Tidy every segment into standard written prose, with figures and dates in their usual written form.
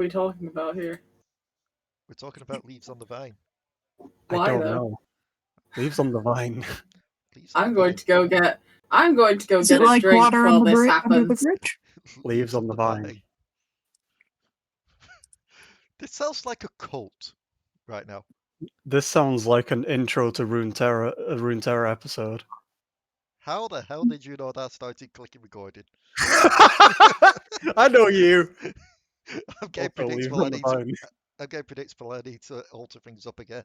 we talking about here? We're talking about leaves on the vine. Why, I don't though? know. Leaves on the vine. Leaves on I'm the going vine. to go get. I'm going to go Is get it a like drink water while on the this under the happens. bridge? Leaves on the vine. This sounds like a cult right now. This sounds like an intro to Runeterra, a Runeterra episode. How the hell did you know that started clicking recording? I know you. I'm getting Also, leaves predictable. on the vine. I'm getting predictable. I need to alter things up again.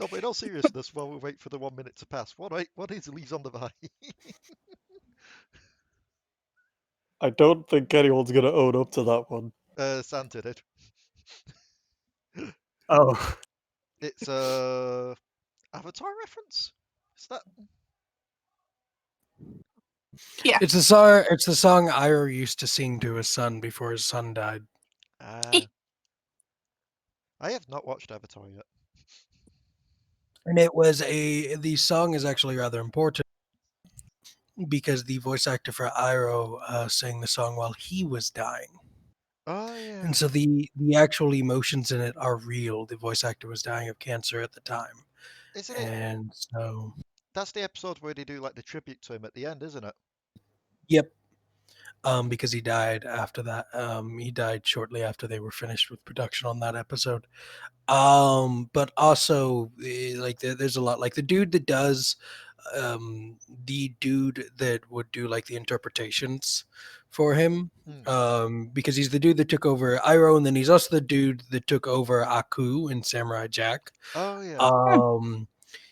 No, but in all seriousness, while we wait for the 1 minute to pass, what is leaves on the vine? I don't think anyone's gonna own up to that one. Santa did. Oh, It's a Avatar reference. Is that? Yeah. It's the song. It's the song Iroh used to sing to his son before his son died. I have not watched Avatar yet. And it was the song is actually rather important because the voice actor for Iroh sang the song while he was dying. Oh yeah. And so the actual emotions in it are real. The voice actor was dying of cancer at the time. Isn't it? And so That's the episode where they do like the tribute to him at the end, isn't it? yep. Because he died after that. He died shortly after they were finished with production on that episode. But also, there's a lot. Like the dude that does, the dude that would do like the interpretations for him, because he's the dude that took over Iroh, and then he's also the dude that took over Aku in Samurai Jack. Oh yeah.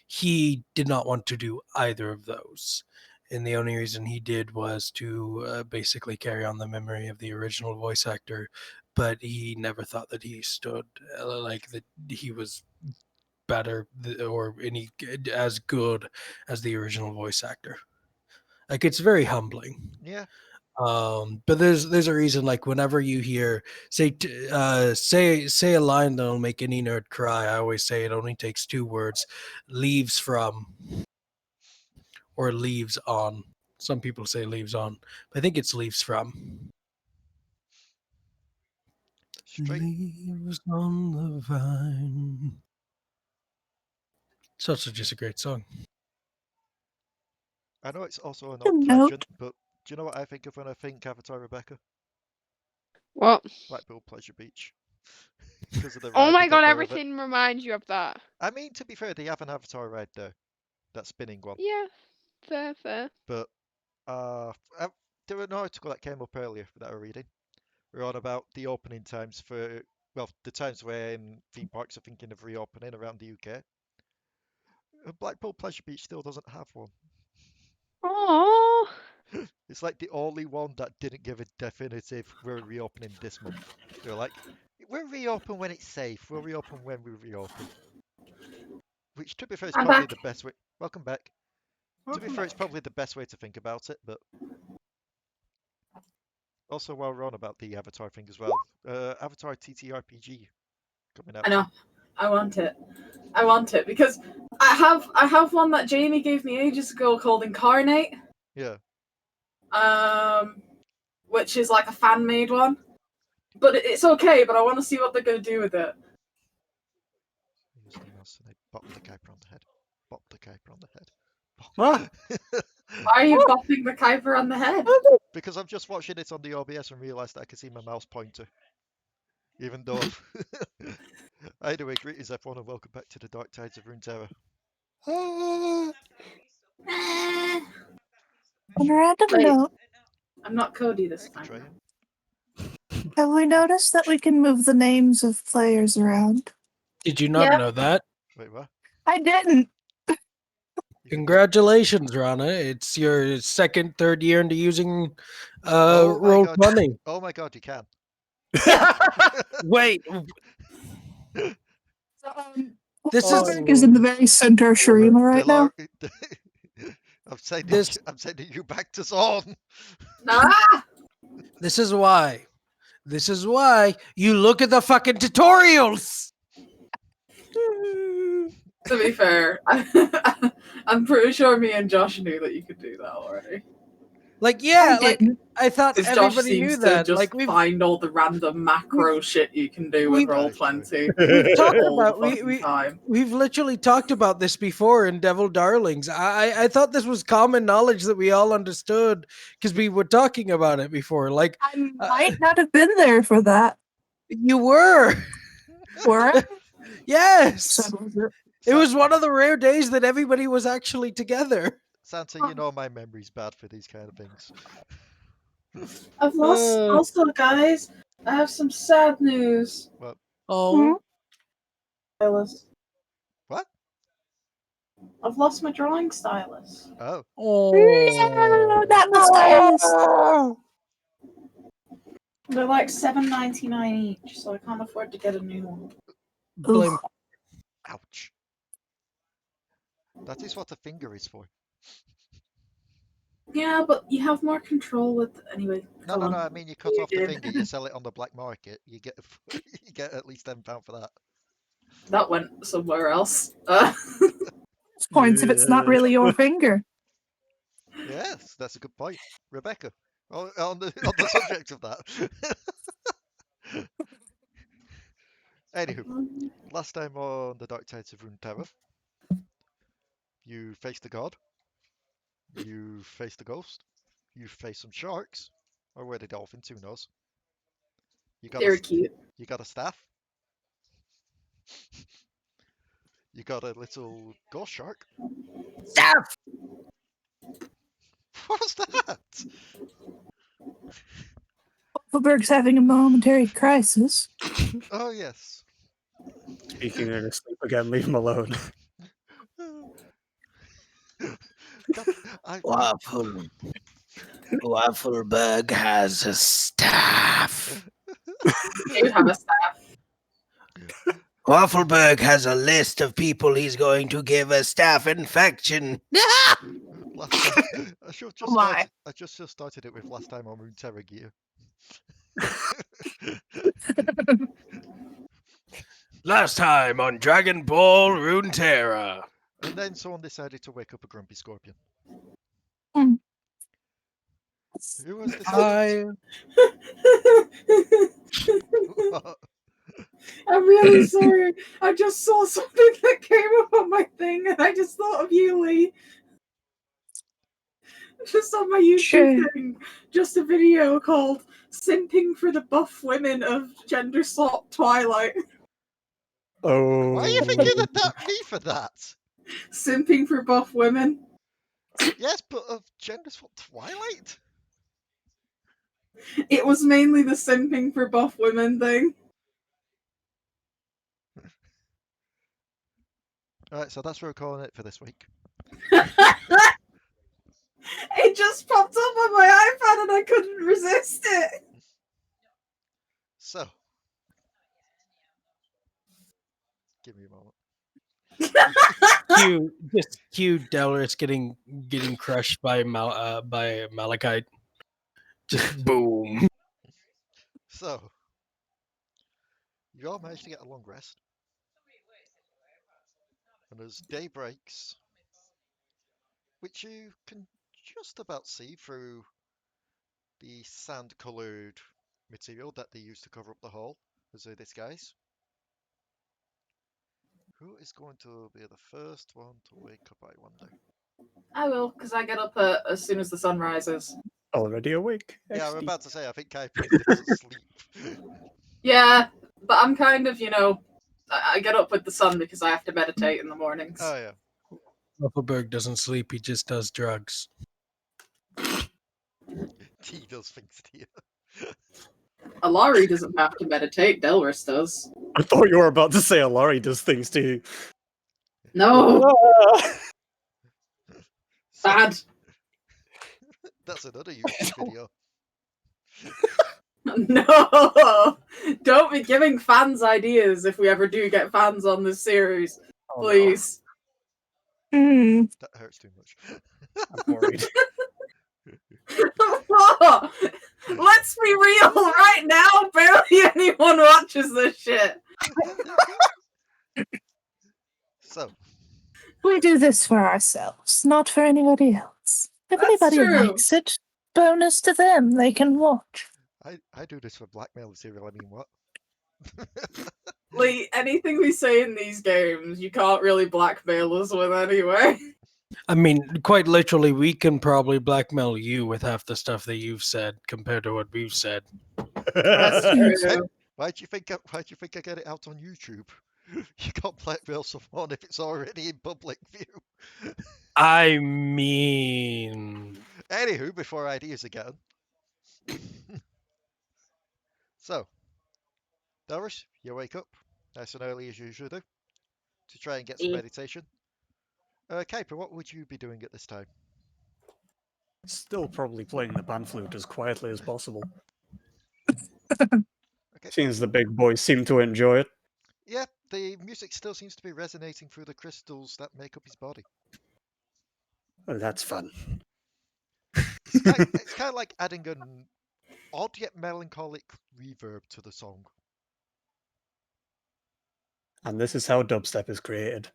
He did not want to do either of those. And the only reason he did was to basically carry on the memory of the original voice actor, but he never thought that he stood like that he was better or any as good as the original voice actor. Like it's very humbling. Yeah. But there's a reason. Like whenever you hear say a line that'll make any nerd cry, I always say it only takes two words: leaves from. Or leaves on. Some people say leaves on. But I think it's leaves from. Straight. Leaves on the vine. It's also just a great song. I know it's also an Good odd note. tangent, but do you know what I think of when I think Avatar, Rebecca? What? Blackpool Pleasure Beach. Because of the Oh ride my they got god, there of it. everything reminds you of that. I mean, to be fair, they have an Avatar ride there. That spinning one. Yeah, fair. But there was an article that came up earlier that I was reading. We're on about the opening times for, well, the times when theme parks are thinking of reopening around the UK. Blackpool Pleasure Beach still doesn't have one. Oh. It's like the only one that didn't give a definitive, we're reopening this month. They're like, we'll reopen when it's safe. We'll reopen when we reopen. Which, to be fair, is I'm probably back. the best way. Welcome back. To be fair, it's probably the best way to think about it, but also while we're on about the Avatar thing as well, Avatar TTRPG coming out. I know. I want it because I have one that Jamie gave me ages ago called Incarnate. Yeah. Which is like a fan made one, but it's okay. But I want to see what they're gonna do with it. Use the mouse and I bop the Kuiper on the head. Bop the Kuiper on the head. What? Why are you bopping the Kuiper on the head? Because I'm just watching it on the OBS and realised that I can see my mouse pointer. Even though... Anyway, greetings everyone and welcome back to the Dark Tides of Runeterra. On a random Wait. note, I'm not Cody this Hey, time. Katrina. have we noticed that we can move the names of players around? Did you not Yeah. know that? Wait, what? I didn't. Congratulations, Ranna. It's your second, third year into using Oh my God. Roll20. Oh my God, you can. Wait, this is Waffleberg is in the very center of Sharima right now. I'm sending, This- I'm sending you back to Zorn. Ah! this is why. This is why you look at the fucking tutorials. To be fair, I'm pretty sure me and Josh knew that you could do that already. Like, yeah, I like didn't. I thought Because Josh everybody seems knew to that. just Like find all the random macro shit you can do with we've- Roll20 we've talked all about the fucking time. we've literally talked about this before in Devil Darlings. I thought this was common knowledge that we all understood because we were talking about it before. Like I might not have been there for that. you were. Were I? Yes. So was it? It was one of the rare days that everybody was actually together. Santa, you know my memory's bad for these kind of things. I've lost. Also, guys, I have some sad news. Oh. Stylus. What? I've lost my drawing stylus. Oh. No, that was nice. They're like $7.99 each, so I can't afford to get a new one. Blame. Oof. Ouch. That is what a finger is for. Yeah, but you have more control with anyway. No, come on. I mean you cut You off the did. finger, you sell it on the black market, you get you get at least £10 for that. That went somewhere else. Points if it's not really your finger. Yes, that's a good point, Rebecca. On the subject of that. Anywho, last time on the Dark Tides of Runeterra, you faced the god, you faced the ghost, you faced some sharks, or were they dolphins? Who knows? You got They're cute. You got a staff. You got a little ghost shark. Staff. What was that? Waffleberg's having a momentary crisis. Oh yes. Speaking in his sleep again, leave him alone. God, Waffleberg has a staff. You have a staff. Waffleberg has a list of people he's going to give a staph infection. last time, I just started it with last time on Runeterra gear. Last time on Dragon Ball Runeterra. And then someone decided to wake up a grumpy scorpion. Mm. Who was decided? I'm really sorry. I just saw something that came up on my thing and I just thought of you, Lee. Just on my YouTube thing. Just a video called Simping for the Buff Women of Gender Swap Twilight. Oh. Why are you thinking of me for that? Simping for buff women. Yes, but of gender swap Twilight? It was mainly the simping for buff women thing. Alright, so that's what we're calling it for this week. It just popped up on my iPad and I couldn't resist it. So, give me a moment. Cue Delris getting crushed by Malachite. Just boom. So, you all managed to get a long rest. And as day breaks, which you can just about see through the sand-coloured material that they used to cover up the hole as a disguise. Who is going to be the first one to wake up, I wonder? I will, because I get up as soon as the sun rises. Already awake. Yeah, I'm XD. about to say, I think Kuiper is asleep. Yeah, but I'm kind of, I get up with the sun because I have to meditate in the mornings. Oh, yeah. Waffleberg doesn't sleep, he just does drugs. He does things to you. Alari doesn't have to meditate, Delris does. I thought you were about to say Alari does things to you. No, So, bad. that's another YouTube video. No, don't be giving fans ideas if we ever do get fans on this series, Oh, no. please. That hurts too much. I'm worried. Let's be real right now. Barely anyone watches this shit. So, We do this for ourselves, not for anybody else. If That's anybody true. likes it, bonus to them. They can watch. I do this for blackmail material. I mean, what? Like, anything we say in these games, you can't really blackmail us with anyway. I mean, quite literally, we can probably blackmail you with half the stuff that you've said compared to what we've said. That's true. Why do you think I get it out on YouTube? You can't blackmail someone if it's already in public view. I mean, Anywho, before ideas again. So, Delris, you wake up nice and early as you usually do to try and get some Yeah. meditation. Kuiper, what would you be doing at this time? Still probably playing the pan flute as quietly as possible. Okay. Seems the big boys seem to enjoy it. Yeah, the music still seems to be resonating through the crystals that make up his body. Oh, that's fun. It's kind of like adding an odd yet melancholic reverb to the song. And this is how dubstep is created.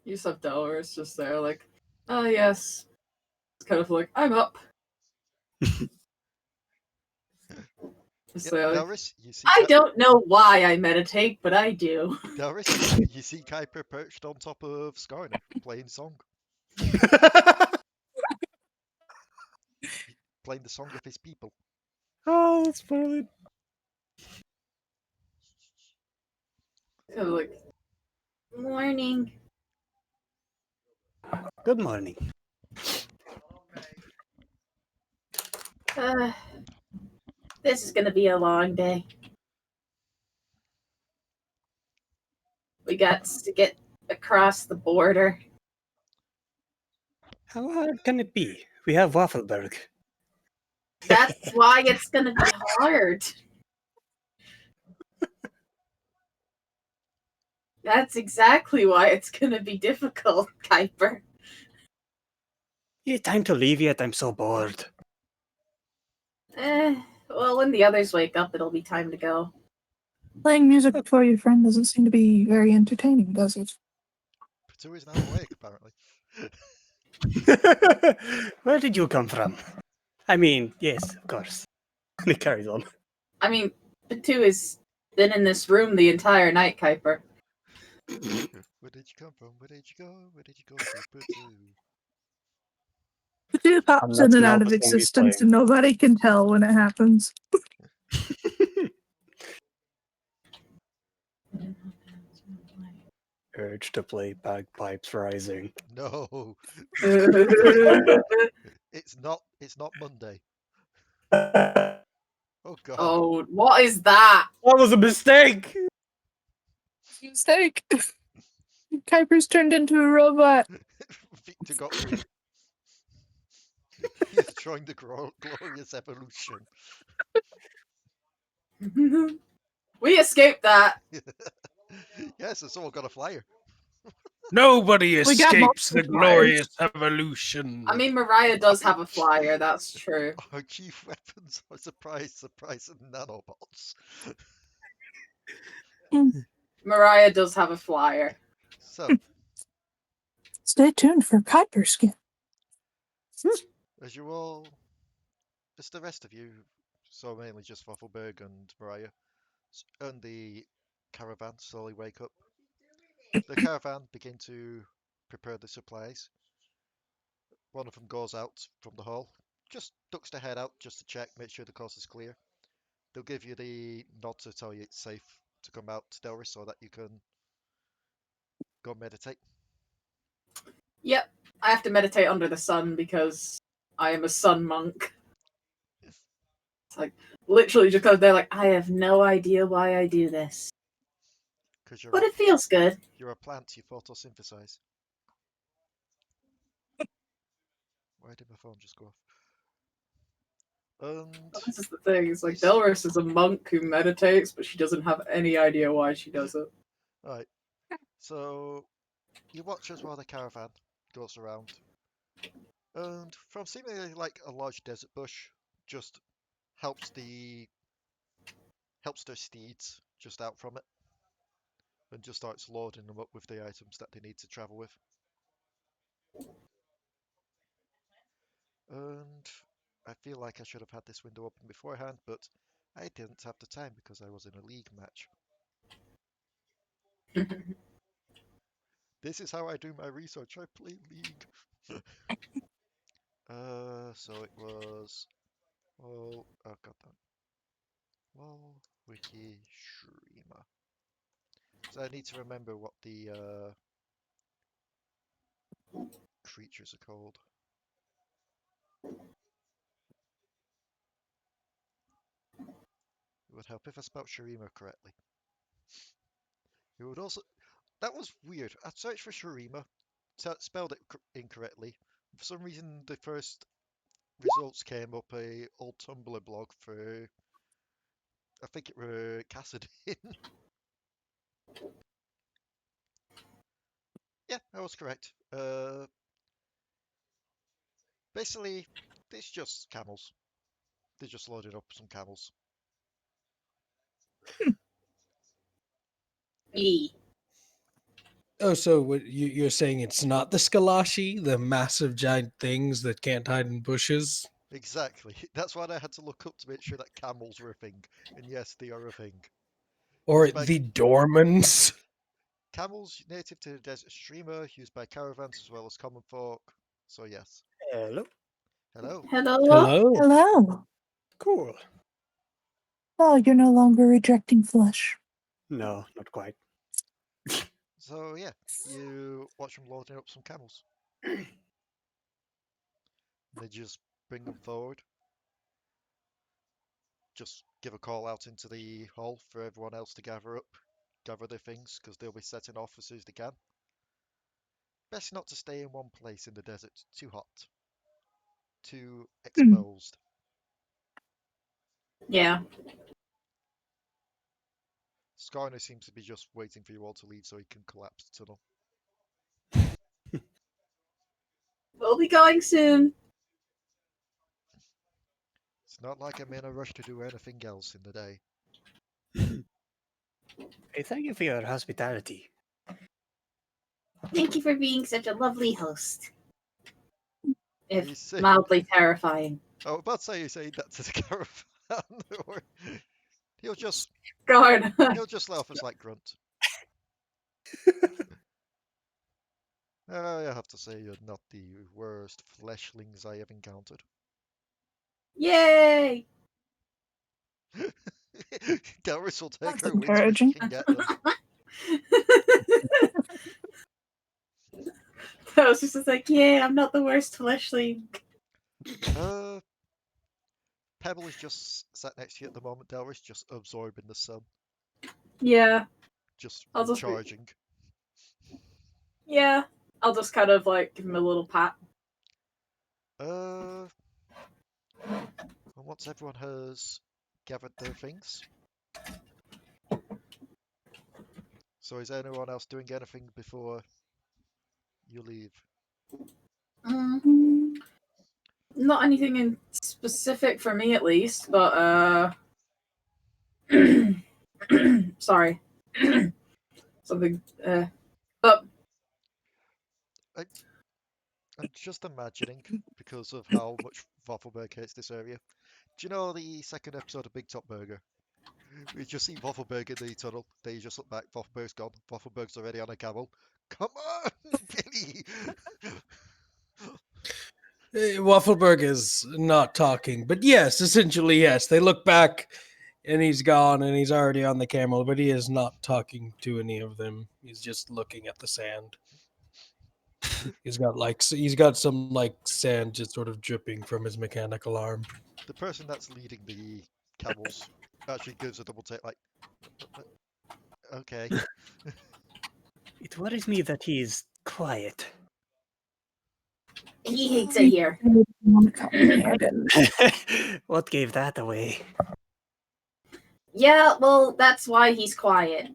You just have Delris just there, like, oh yes. It's kind of like, I'm up. Just Yep, there, like, Delris, you see. I don't know why I meditate, but I do. Delris, you see Kuiper perched on top of Ncorin playing song, playing the song of his people. Oh, that's brilliant. Kind of like, morning. Good morning. This is gonna be a long day. We got to get across the border. How hard can it be? We have Waffleberg. That's why it's gonna be hard. That's exactly why it's gonna be difficult, Kuiper. Is it time to leave yet? I'm so bored. Well, when the others wake up, it'll be time to go. Playing music for your friend doesn't seem to be very entertaining, does it? Potoo is now awake, apparently. Where did you come from? I mean, yes, of course. And he carries on. I mean, Potoo has been in this room the entire night, Kuiper. Where did you come from? Where did you go? Where did you go, Potoo? The dude pops that's in and not out of the song he's existence, playing. and nobody can tell when it happens. Urge to play bagpipes rising. No, it's not. It's not Monday. That Oh God. Oh, what is that? was a mistake! Mistake. Kuiper's turned into a robot. Victor got through. He's enjoying the glorious evolution. We escaped that. Yes, and someone got a flyer. nobody We got escapes the multiple flyers. glorious evolution. I mean, Mariah does have a flyer, that's true. Our chief weapons are surprise, and nanobots. Mariah does have a flyer. So, Stay tuned for Kuiper skin. as you all, as the rest of you, so mainly just Waffleberg and Mariah, and the caravan slowly wake up. The caravan begin to prepare the supplies. One of them goes out from the hall, just ducks their head out just to check, make sure the coast is clear. They'll give you the nod to tell you it's safe to come out to Delris so that you can go meditate. Yep, I have to meditate under the sun because I am a sun monk. It's like, literally just because they're like, I have no idea why I do this. Because But it feels good. you're a plant, you photosynthesize. Why did my phone just go off? And This is the thing, it's like, Delris is a monk who meditates, but she doesn't have any idea why she does it. Alright, so you watch as while the caravan goes around, and from seemingly like a large desert bush, just helps their steeds just out from it, and just starts loading them up with the items that they need to travel with. And I feel like I should have had this window open beforehand, but I didn't have the time because I was in a league match. This is how I do my research. I play League. So it was. Oh, oh god damn. Well, Wiki Shreema. So I need to remember what the creatures are called. It would help if I spelled Shreema correctly. It would also. That was weird. I searched for Shreema, spelled it incorrectly. For some reason, the first results came up a old Tumblr blog for. I think it were Cassadin. Yeah, I was correct. Basically, it's just camels. They just loaded up some camels. E. Oh, so what you're saying it's not the Skalashi, the massive giant things that can't hide in bushes? Exactly. That's why I had to look up to make sure that camels were a thing. And yes, they are a thing. Or Used by the Dormans? camels native to the desert streamer, used by caravans as well as common folk. So yes. Hello. Hello. Hello? Hello? Hello. Cool. Oh, you're no longer rejecting flesh. No, not quite. So yeah, you watch them loading up some camels. They just bring them forward. Just give a call out into the hall for everyone else to gather their things, because they'll be setting off as soon as they can. Best not to stay in one place in the desert. Too hot. Too exposed. Yeah. Skarner seems to be just waiting for you all to leave so he can collapse the tunnel. We'll be going soon. It's not like I'm in a rush to do anything else in the day. Hey, thank you for your hospitality. Thank you for being such a lovely host. You If say, mildly terrifying. oh, about to say you say that to the caravan. Or he'll just God. laugh a slight grunt. I have to say you're not the worst fleshlings I have encountered. Yay! Delris will take That's her wins when she encouraging. can get them. I was just like, yeah, I'm not the worst fleshling. Pebble is just sat next to you at the moment, Delris, just absorbing the sun, Yeah. just I'll just recharging. Yeah. I'll just kind of like give him a little pat. And once everyone has gathered their things. So is anyone else doing anything before you leave? Not anything in specific for me at least, but sorry. Something but I'm just imagining, because of how much Waffleberg hates this area. Do you know the second episode of Big Top Burger? We just see Waffleberg in the tunnel. Then you just look back, Waffleberg's gone. Waffleberg's already on a camel. Come on, Billy! Waffleberg is not talking, but yes, essentially, yes. They look back and he's gone and he's already on the camel, but he is not talking to any of them. He's just looking at the sand. He's got some like sand just sort of dripping from his mechanical arm. The person that's leading the camels actually gives a double take, like, okay. It worries me that he's quiet. he hates it here. What gave that away? Yeah, well, that's why he's quiet.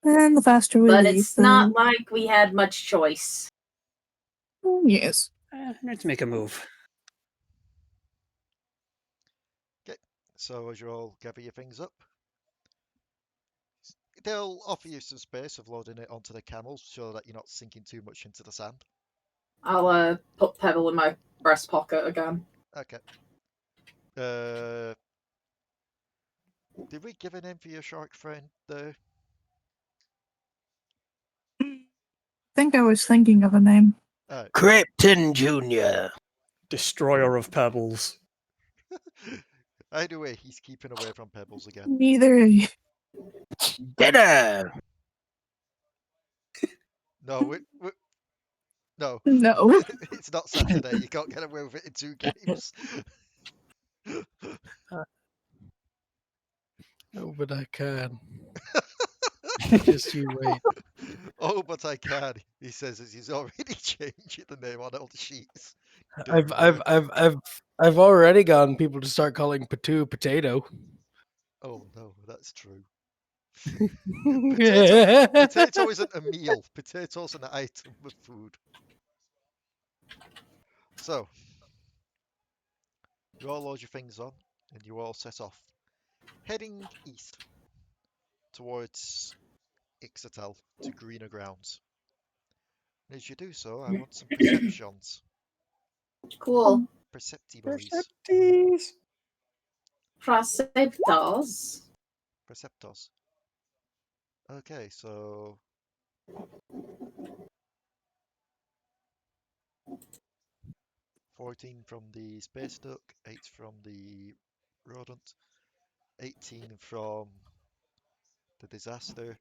And the faster we But leave, it's not like we had much choice. Yes. Let's make a move. Okay, so as you all gather your things up, they'll offer you some space of loading it onto the camels so that you're not sinking too much into the sand. I'll put Pebble in my breast pocket again. Okay. Did we give a name for your shark friend there? I think I was thinking of a name. Krypton Jr. Destroyer of Pebbles. Either way, he's keeping away from pebbles again. Neither. Dinner. No, no. No. It's not Saturday. You can't get away with it in 2 games. Oh, but I can. Just you wait. Oh, but I can. He says as he's already changing the name on all the sheets. I've already gotten people to start calling Potoo potato. Oh no, that's true. Potato isn't a meal. Potato's an item of food. So, you all load your things on, and you all set off, heading east towards Ixatel to greener grounds. And as you do so, I want some perceptions. Cool. Percepti boys. Percepties. Perceptors. Perceptors. Okay, so 14 from the space duck, 8 from the rodent, 18 from the disaster,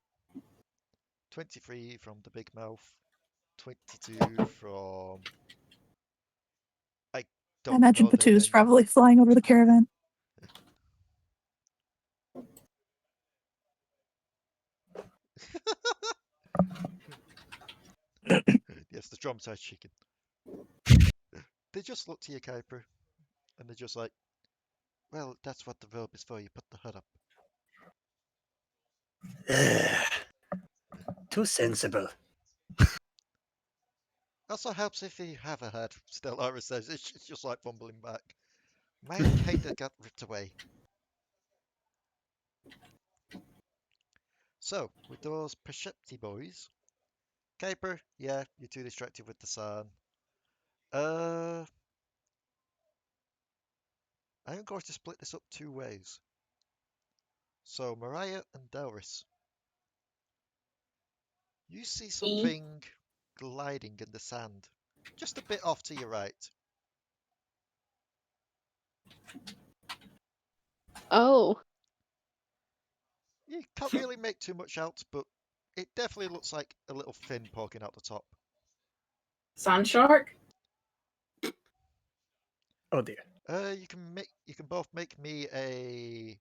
23 from the big mouth, 22 from I I don't imagine know their Potoo's name. probably flying over the caravan. Yes, the traumatized chicken. They just look to you, Kuiper, and they're just like, well, that's what the robe is for. You put the hood up. Too sensible. Also helps if you have a head. Stellara says it's just like fumbling back. Mine kinda got ripped away. So, with those Percepti boys, Kuiper, yeah, you're too distracted with the sun. I'm going to split this up 2 ways. So, Mariah and Delris, you see something gliding in the sand, just a bit off to your right. Oh. You can't really make too much out, but it definitely looks like a little fin poking out the top. Sand shark? Oh dear. You can both make me a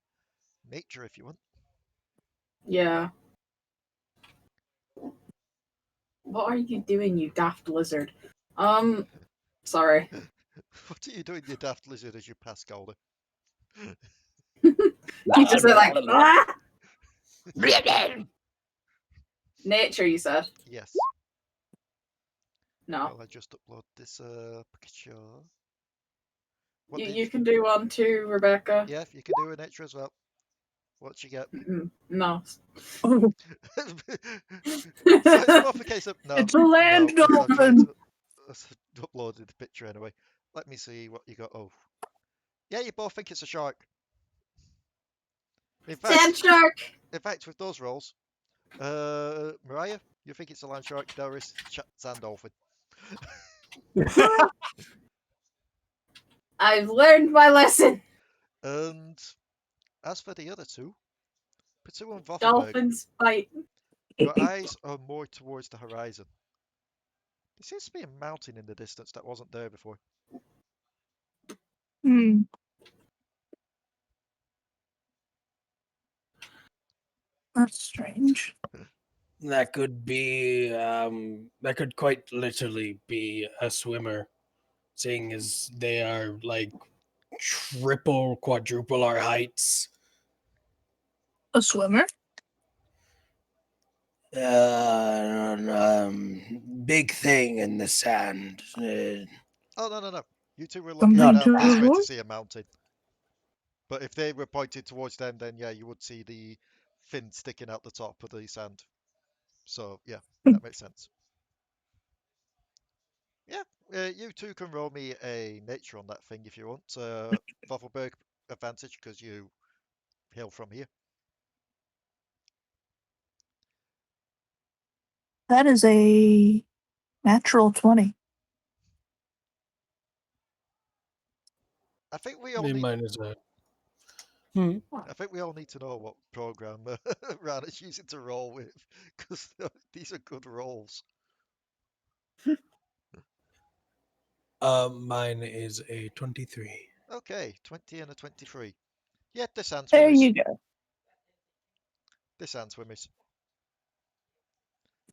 nature if you want. Yeah. What are you doing, you daft lizard? Sorry. What are you doing, you daft lizard, as you pass Galder? You just said like, ah! Nature, you said? Yes. No. Well, I just upload this picture. You can do one too, Rebecca. Yeah, you can do a nature as well. What you get? No. Oh, So it's both a case of no. it's a land no, I'm trying dolphin. to upload the picture anyway. Let me see what you got. Oh, yeah, you both think it's a shark. In Sand shark! with those rolls, Mariah, you think it's a land shark. Delris, sand dolphin. I've learned my lesson. And as for the other two, Potoo and Waffleberg, Dolphins bite. your eyes are more towards the horizon. There seems to be a mountain in the distance that wasn't there before. Hmm. That's strange. That could be. That could quite literally be a swimmer, seeing as they are like triple, quadruple our heights. A swimmer? Big thing in the sand. Oh, no. You two were Something looking Not down to this way to avoid? see a mountain. But if they were pointed towards them, then yeah, you would see the fin sticking out the top of the sand. So yeah, that makes sense. Yeah, you two can roll me a nature on that thing if you want. Waffleberg advantage because you hail from here. That is a natural 20. I think we all Me need. mine is a. I think we all need to know what program Ranna's using to roll with, because these are good rolls. Mine is a 23. Okay, 20 and a 23. Yeah, this answer There miss. you go. This answer miss.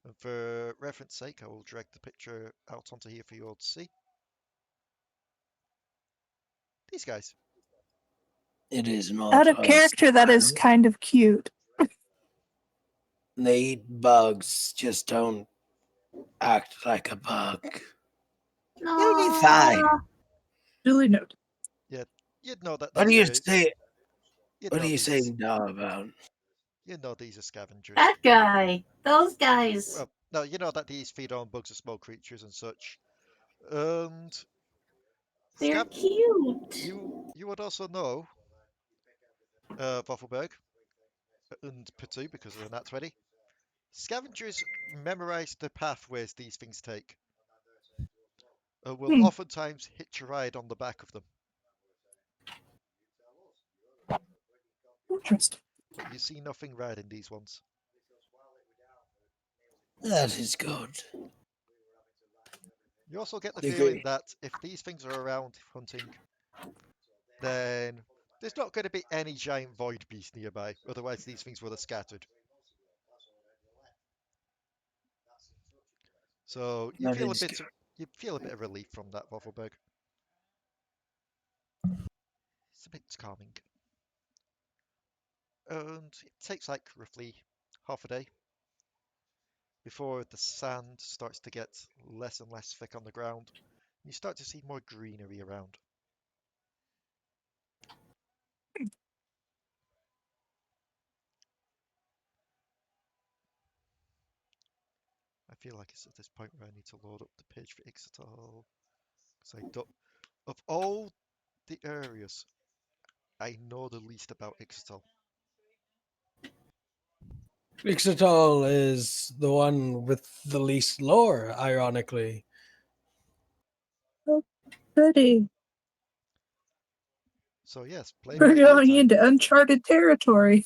And for reference sake, I will drag the picture out onto here for you all to see. These guys. It is not. Out of character, that is kind of cute. They eat bugs. Just don't act like a bug. You'll be fine. Duly noted. You'd know that. What do these you are- say? You'd What know are you these saying now about? You know these are scavengers. That guy. Those guys. Well, no, you know that these feed on bugs and small creatures and such. And They're scav- cute. you would also know, Waffleberg and Potoo, because of the Nat 20. Scavengers memorize the pathways these things take. Will oftentimes hitch a ride on the back of them. Interesting. But you see nothing red in these ones. That is good. You also get the Okay. feeling that if these things are around hunting, then there's not going to be any giant void beast nearby. Otherwise, these things would have scattered. So you That feel is good. you feel a bit of relief from that, Waffleberg. It's a bit calming. And it takes like roughly half a day before the sand starts to get less and less thick on the ground. You start to see more greenery around. I feel like it's at this point where I need to load up the page for Ixatal. Because I don't... Of all the areas, I know the least about Ixatal. Ixatal is the one with the least lore, ironically. Goody. So yes, play We're by your going time. into uncharted territory.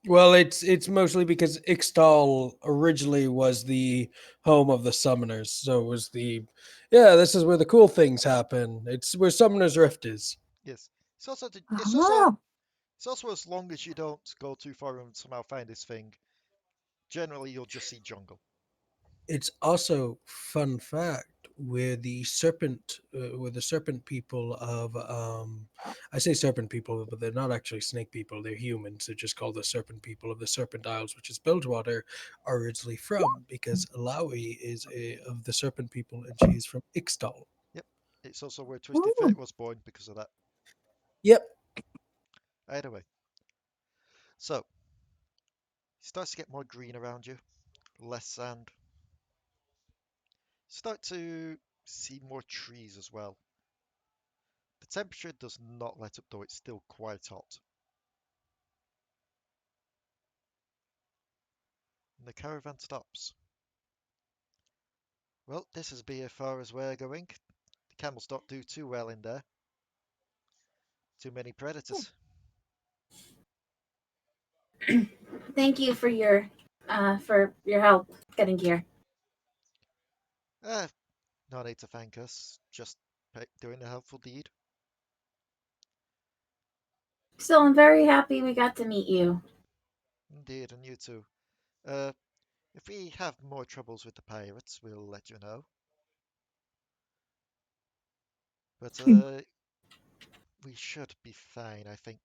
Well, it's mostly because Ixtal originally was the home of the summoners, so it was this is where the cool things happen. It's where Summoner's Rift is. Yes. It's also Ah, it's also as long as you don't go too far and somehow find this thing, generally you'll just see jungle. It's also fun fact where the serpent people of I say serpent people, but they're not actually snake people. They're humans. They're just called the serpent people of the Serpent Isles, which is Bilgewater, are originally from, because Alari is of the serpent people, and she is from Ixtal. Yep. It's also where Twisted Ooh. Fate was born because of that. Yep. Either way. So, it starts to get more green around you, less sand. Start to see more trees as well. The temperature does not let up, though it's still quite hot. And the caravan stops. Well, this is be as far as we're going. The camels don't do too well in there. Too many predators. Thank you for your help getting here. No need to thank us. Just doing a helpful deed. Still, I'm very happy we got to meet you. Indeed, and you too. If we have more troubles with the pirates, we'll let you know. But we should be fine, I think.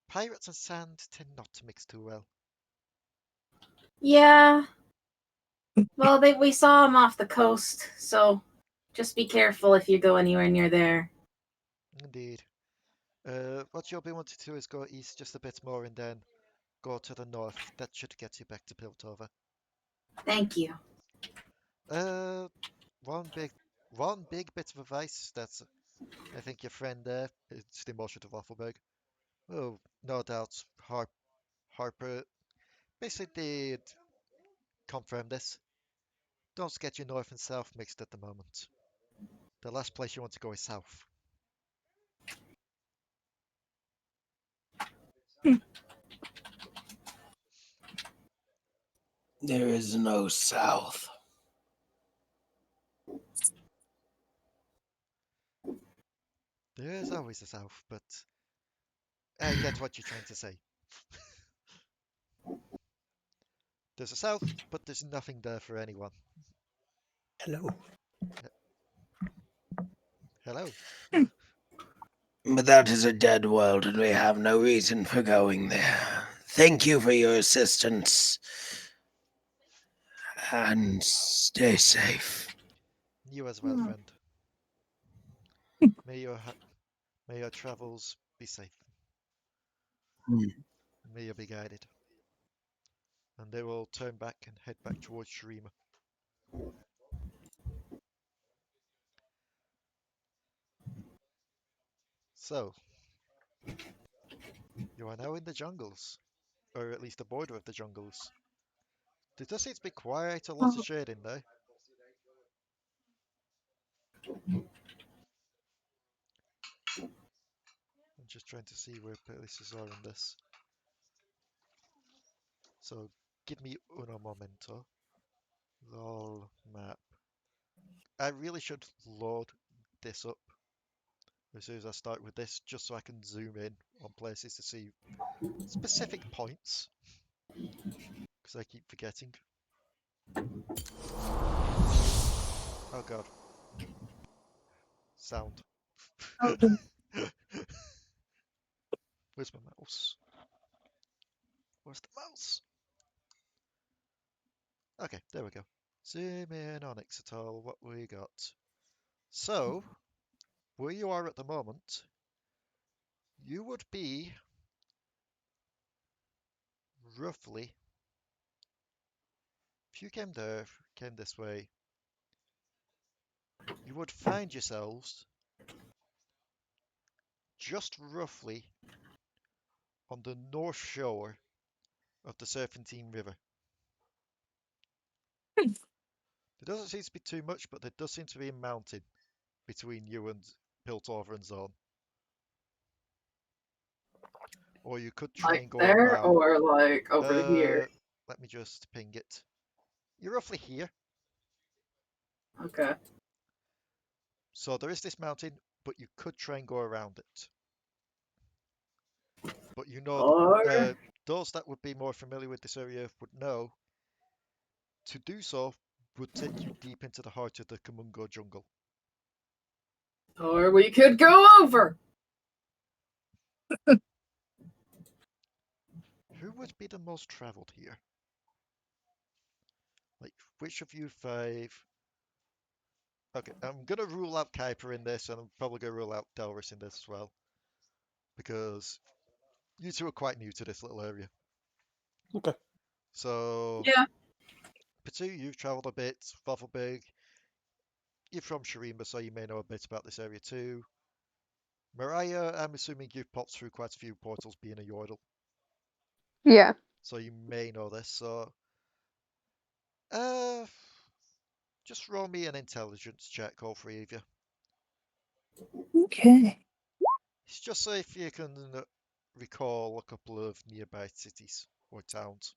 Pirates and sand tend not to mix too well. Yeah. Well, we saw them off the coast, so just be careful if you go anywhere near there. Indeed. What you'll be wanting to do is go east just a bit more and then go to the north. That should get you back to Piltover. Thank you. One big bit of advice that I think your friend there, it's the motion to Waffleberg. Oh, no doubt Harper basically did confirm this. Don't get your north and south mixed at the moment. The last place you want to go is south. There is no south. There is always a south, but I get what you're trying to say. There's a south, but there's nothing there for anyone. Hello. Hello. But that is a dead world, and we have no reason for going there. Thank you for your assistance. And stay safe. You as well, friend. May your travels be safe. May you be guided. And they will turn back and head back towards Shurima. So, you are now in the jungles, or at least the border of the jungles. There does seem to be quite a lot of shade in there. I'm just trying to see where places are in this. So, give me uno momento. Lol map. I really should load this up as soon as I start with this, just so I can zoom in on places to see specific points, because I keep forgetting. Oh god. Sound. Where's my mouse? Where's the mouse? Okay, there we go. Zoom in on Ixatal, what we got. So, where you are at the moment, you would be roughly, if you came there, came this way, you would find yourselves just roughly on the north shore of the Serpentine River. There doesn't seem to be too much, but there does seem to be a mountain between you and Piltover and Zorn. Or you could try Like and go there around. or like over here? Let me just ping it. You're roughly here. Okay. So there is this mountain, but you could try and go around it. But you know, Or those that would be more familiar with this area would know to do so would take you deep into the heart of the Kamungo jungle. or we could go over. Who would be the most traveled here? Like, which of you five? Okay, I'm gonna rule out Kuiper in this, and I'm probably gonna rule out Delris in this as well, because you two are quite new to this little area. Okay. So, Yeah. Potoo, you've travelled a bit. Waffleberg, you're from Shurima, so you may know a bit about this area too. Mariah, I'm assuming you've popped through quite a few portals being a Yordle, Yeah. so you may know this. So, uh, just roll me an intelligence check, all three of you. Okay. It's just so if you can recall a couple of nearby cities or towns.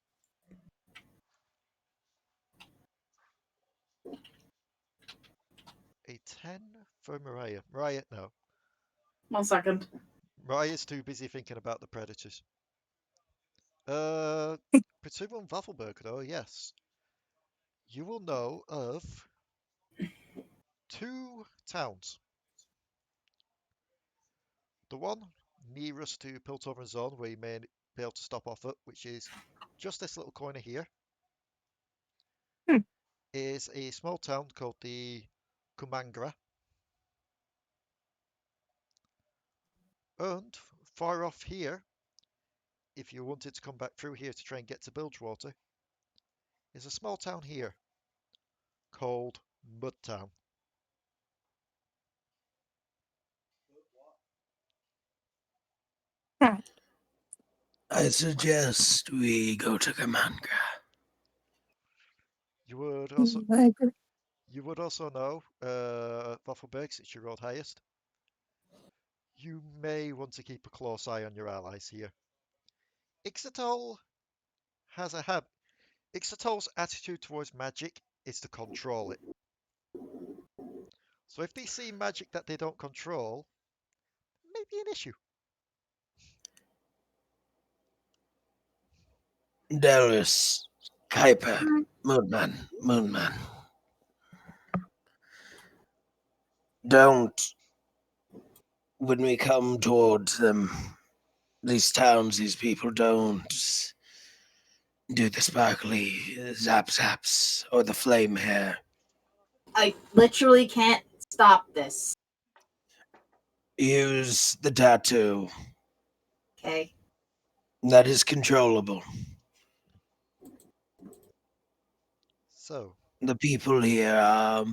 A 10 for Mariah. Mariah, no. 1 second. Mariah's too busy thinking about the predators. Potoo and Waffleberg, though, yes. You will know of 2 towns. The one nearest to Piltover Zone, where you may be able to stop off at, which is just this little corner here, is a small town called the Kumangra. And far off here, if you wanted to come back through here to try and get to Bilgewater, is a small town here called Mudtown. I suggest we go to Kamanga. You would also I agree. know, Waffleberg, since you rolled highest. You may want to keep a close eye on your allies here. Ixatal has a habit. Ixatal's attitude towards magic is to control it. So if they see magic that they don't control, maybe an issue. Delris, Kuiper, Moonman. Don't, when we come towards them, these towns, these people don't do the sparkly zaps or the flame hair. I literally can't stop this. Use the tattoo. Okay. That is controllable. So, The people here are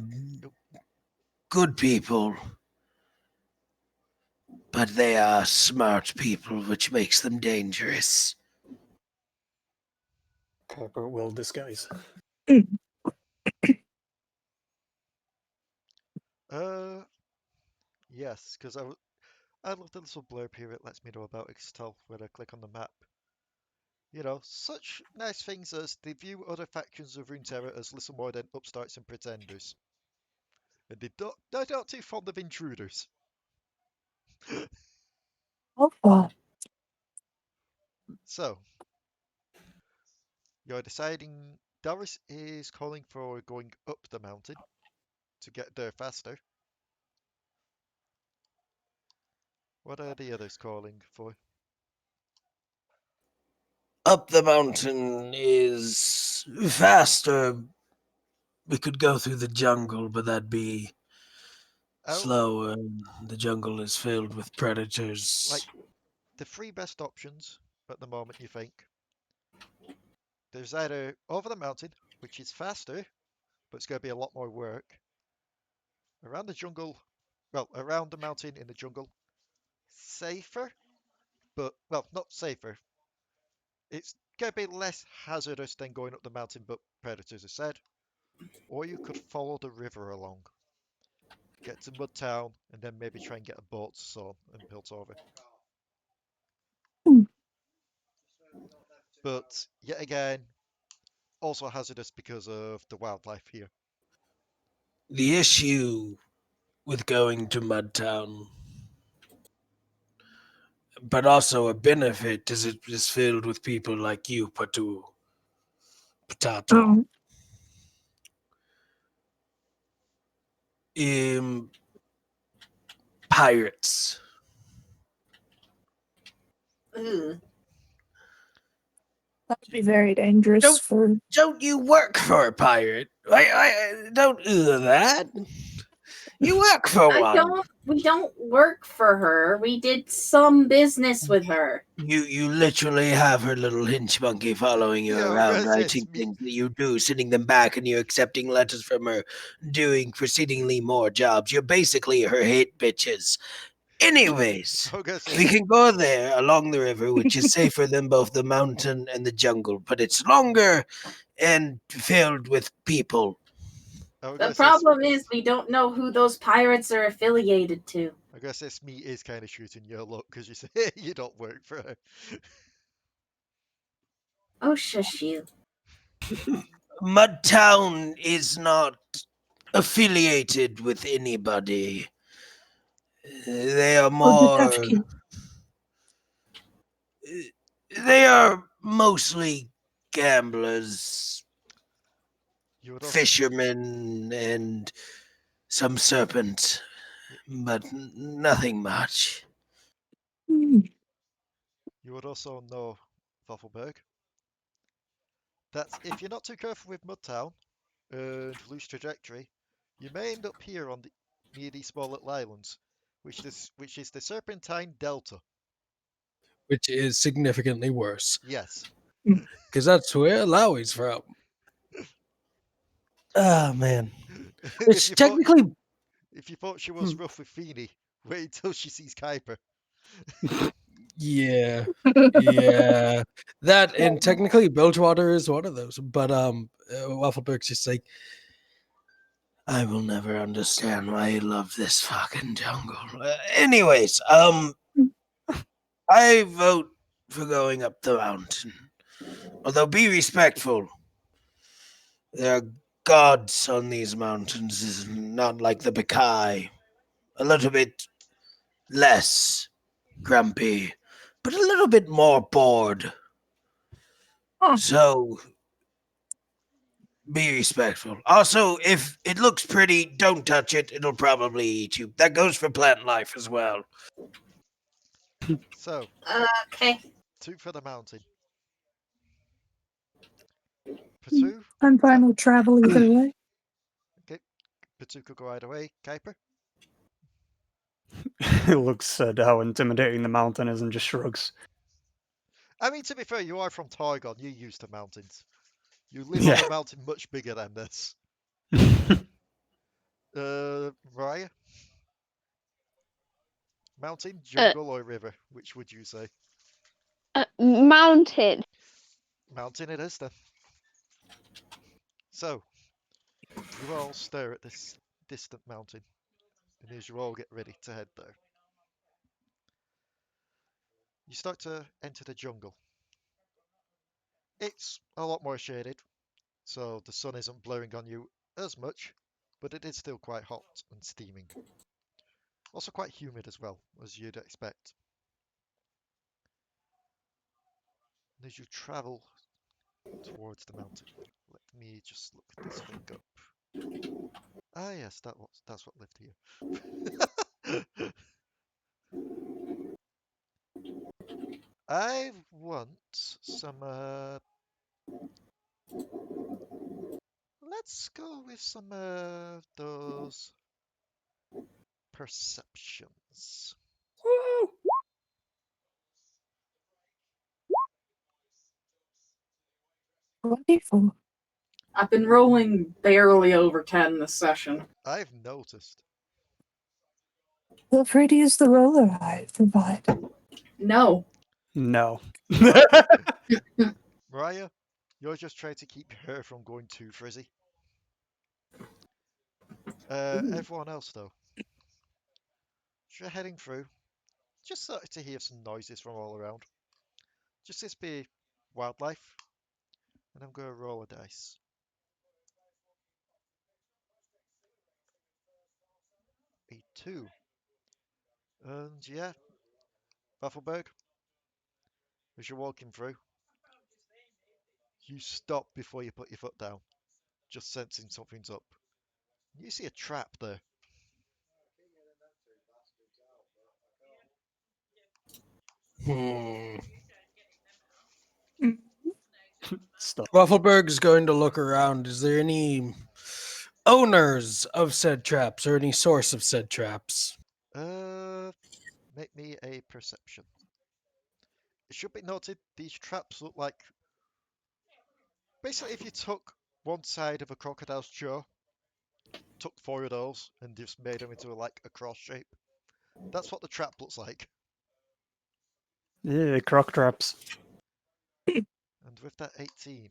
good people, but they are smart people, which makes them dangerous. Kuiper will disguise. yes, because I love the little blurb here. It lets me know about Ixatal when I click on the map. You know, such nice things as they view other factions of Runeterra as little more than upstarts and pretenders. And they're not too fond of intruders. Oh, well. So, you're deciding Delris is calling for going up the mountain to get there faster. What are the others calling for? Up the mountain is faster. We could go through the jungle, but that'd be slower. The jungle is filled with predators. Like, the three best options at the moment, you think? There's either over the mountain, which is faster, but it's going to be a lot more work. Around the jungle, well, around the mountain in the jungle, safer, but, well, not safer. It's going to be less hazardous than going up the mountain, but predators are said. Or you could follow the river along, get to Mudtown, and then maybe try and get a boat sawn and built over. But yet again, also hazardous because of the wildlife here. The issue with going to Mudtown, but also a benefit, is it is filled with people like you, Potoo. Potato. Pirates. Ugh. That would be very dangerous Don't you work for a pirate? I don't do that. You work for one. We don't work for her. We did some business with her. You literally have her little hinch monkey following you around, writing things that you do, sending them back, and you're accepting letters from her, doing proceedingly more jobs. You're basically her hate bitches. Anyways, we can go there along the river, which is safer than both the mountain and the jungle, but it's longer and filled with people. The problem is we don't know who those pirates are affiliated to. I guess this me is kind of shooting your luck because you say you don't work for her. Oh, shush you. Mudtown is not affiliated with anybody. They are more. They are mostly gamblers, fishermen, and some serpents, but nothing much. You would also know, Waffleberg, that if you're not too careful with Mudtown and lose trajectory, you may end up here near these small little islands, which is the Serpentine Delta. Which is significantly worse. Yes. Because that's where Alawi's from. Oh man, if it's you thought technically if you thought she was rough with Phoenyrie, wait until she sees Kuiper. yeah, yeah. That and technically Bilgewater is one of those. But Waffleberg's just like, I will never understand why you love this fucking jungle. Anyways, I vote for going up the mountain. Although be respectful. There are gods on these mountains, is not like the Bakai. A little bit less grumpy, but a little bit more bored. Huh. So be respectful. Also, if it looks pretty, don't touch it. It'll probably eat you. That goes for plant life as well. So, Okay. 2 for the mountain. Potoo? I'm fine with travel either way. Okay. Potoo could go either way. Kuiper? He looks at how intimidating the mountain is and just shrugs. I mean, to be fair, you are from Targon. You're used to mountains. You live Yeah. on a mountain much bigger than this. Mariah? Mountain, jungle, or river? Which would you say? Mountain. Mountain it is then. So, you all stare at this distant mountain, and as you all get ready to head there, you start to enter the jungle. It's a lot more shaded, so the sun isn't blaring on you as much, but it is still quite hot and steaming. Also quite humid as well, as you'd expect. And as you travel towards the mountain, let me just look this thing up. Ah yes, that's what lived here. I want some let's go with some those perceptions. Wonderful. I've been rolling barely over 10 this session. I've noticed. Feel free to use the roller I provide. No. No. Mariah, you're just trying to keep her from going too frizzy. Everyone else though, as you're heading through, just started to hear some noises from all around. Just this be wildlife, and I'm going to roll a dice. A 2. And yeah, Waffleberg, as you're walking through, you stop before you put your foot down, just sensing something's up. You see a trap there. Stuff. Waffleberg's going to look around. Is there any owners of said traps or any source of said traps? Make me a perception. It should be noted, these traps look like... Basically, if you took one side of a crocodile's jaw, took 4 of those, and just made them into like a cross shape, that's what the trap looks like. Yeah, croc traps. And with that 18,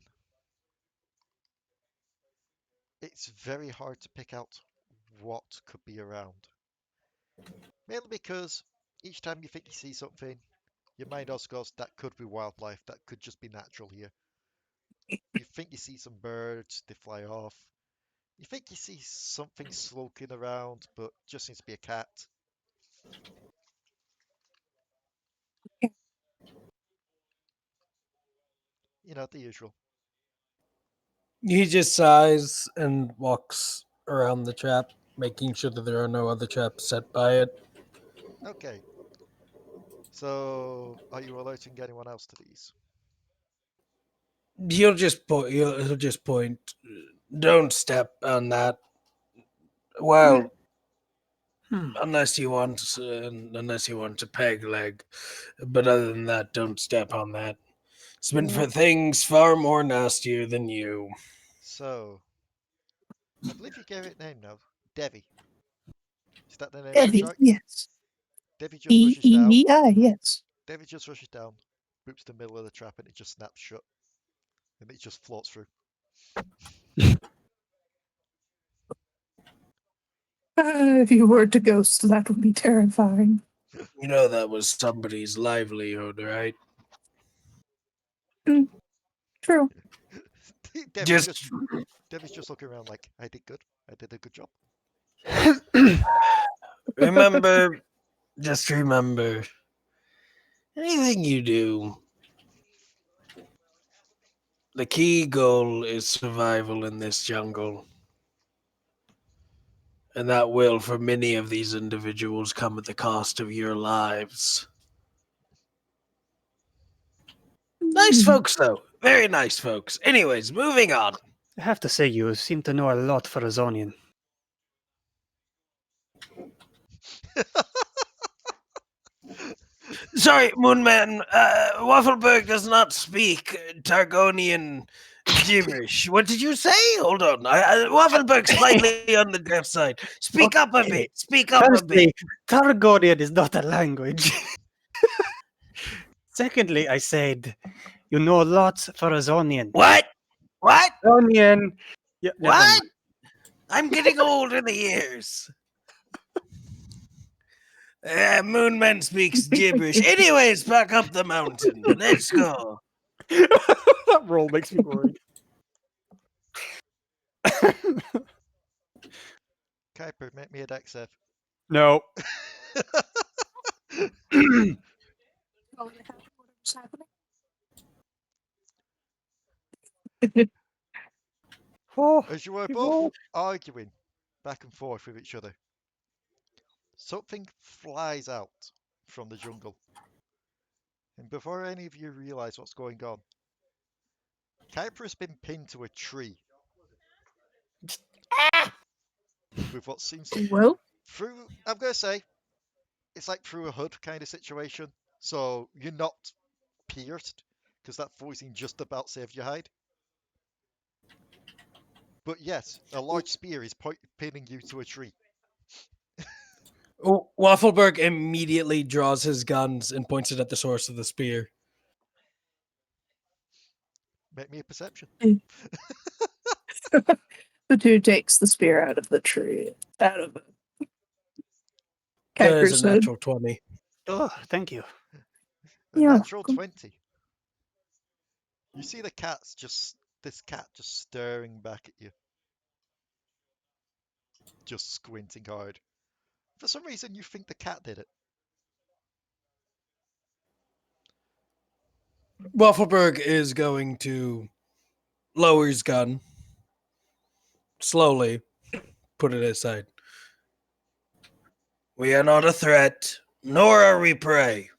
it's very hard to pick out what could be around. Mainly because each time you think you see something, your mind also goes, that could be wildlife, that could just be natural here. You think you see some birds, they fly off. You think you see something sulking around, but just seems to be a cat. You know, the usual. He just sighs and walks around the trap, making sure that there are no other traps set by it. Okay. So, are you alerting anyone else to these? He'll just point. He'll just point. Don't step on that. Well, unless you want a peg leg, but other than that, don't step on that. It's been for things far more nastier than you. So, I believe you gave it a name now. Devi. Is that the name of the Evie, track? yes. Devi just rushes down. E-E-V-I, yes. Devi just rushes down, boops the middle of the trap, and it just snaps shut. And it just floats through. If you were to ghost, that would be terrifying. You know that was somebody's livelihood, right? True. Devi's Just just looking around like, I did good. I did a good job. remember, just remember, anything you do, the key goal is survival in this jungle. And that will, for many of these individuals, come at the cost of your lives. Nice folks, though. Very nice folks. Anyways, moving on. I have to say, you seem to know a lot for a Zonian. Sorry, Moonman. Waffleberg does not speak Targonian gibberish. What did you say? Hold on. Waffleberg's slightly on the deaf side. Speak up a bit. Speak up a bit. Firstly, Targonian is not a language. Secondly, I said, you know lots for a Zonian. What? What? Zonian. Yeah, never What? mind. I'm getting old in the years. Moonman speaks gibberish. Anyways, back up the mountain. Let's go. That roll makes me worried. Kuiper, make me a deck save. No. What's happening? Oh, As you were you both rolled. arguing back and forth with each other, something flies out from the jungle. And before any of you realise what's going on, Kuiper has been pinned to a tree. With what seems to Well, through, I'm going to say, it's like through a hood kind of situation. So you're not pierced, because that voicing just about saved your hide. But yes, a large spear is pinning you to a tree. Waffleberg immediately draws his guns and points it at the source of the spear. Make me a perception. Potoo takes the spear out of the tree, out of That is Kuiper's a hood. natural 20. Oh, thank you. A Yeah. natural 20. You see this cat just staring back at you. Just squinting hard. For some reason, you think the cat did it. Waffleberg is going to lower his gun, slowly put it aside. We are not a threat, nor are we prey.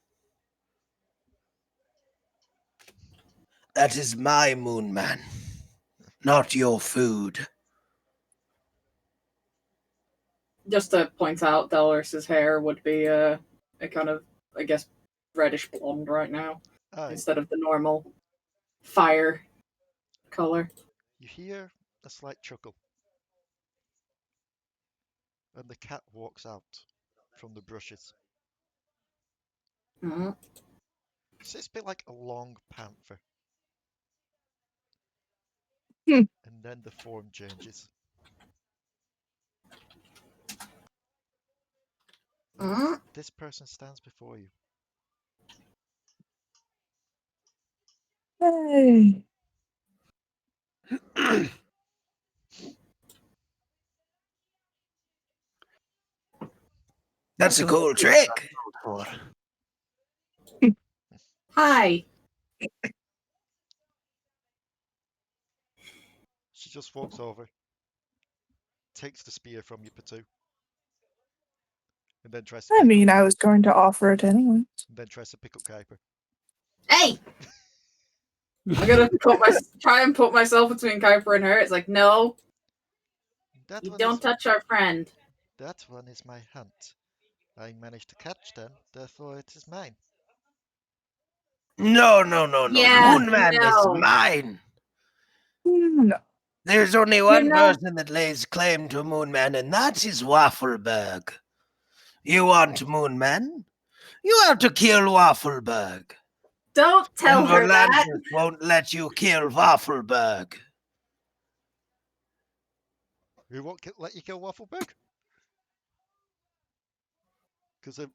That is my Moonman, not your food. Just to point out, Delris's hair would be a kind of, I guess, reddish blonde right now, Aye. instead of the normal fire color. You hear a slight chuckle. And the cat walks out from the brushes. Mhm. It's a bit like a long panther. Hmm. And then the form changes. Mhm. This person stands before you. Hey. That's a cool trick. For. Hi. She just walks over, takes the spear from you, Potoo, and then tries to I pick mean, up, I was going to offer it anyway. and then tries to pick up Kuiper. Hey! I'm gonna try and put myself between Kuiper and her. It's like, no, That you one don't is, touch our friend. that one is my hunt. I managed to catch them, therefore it is mine. No. Yeah, Moonman no. is mine. No. There's only one know- person that lays claim to Moonman, and that is Waffleberg. You want Moonman? You have to kill Waffleberg. Don't tell and her that. Volantis won't let you kill Waffleberg. Who won't let you kill Waffleberg? Because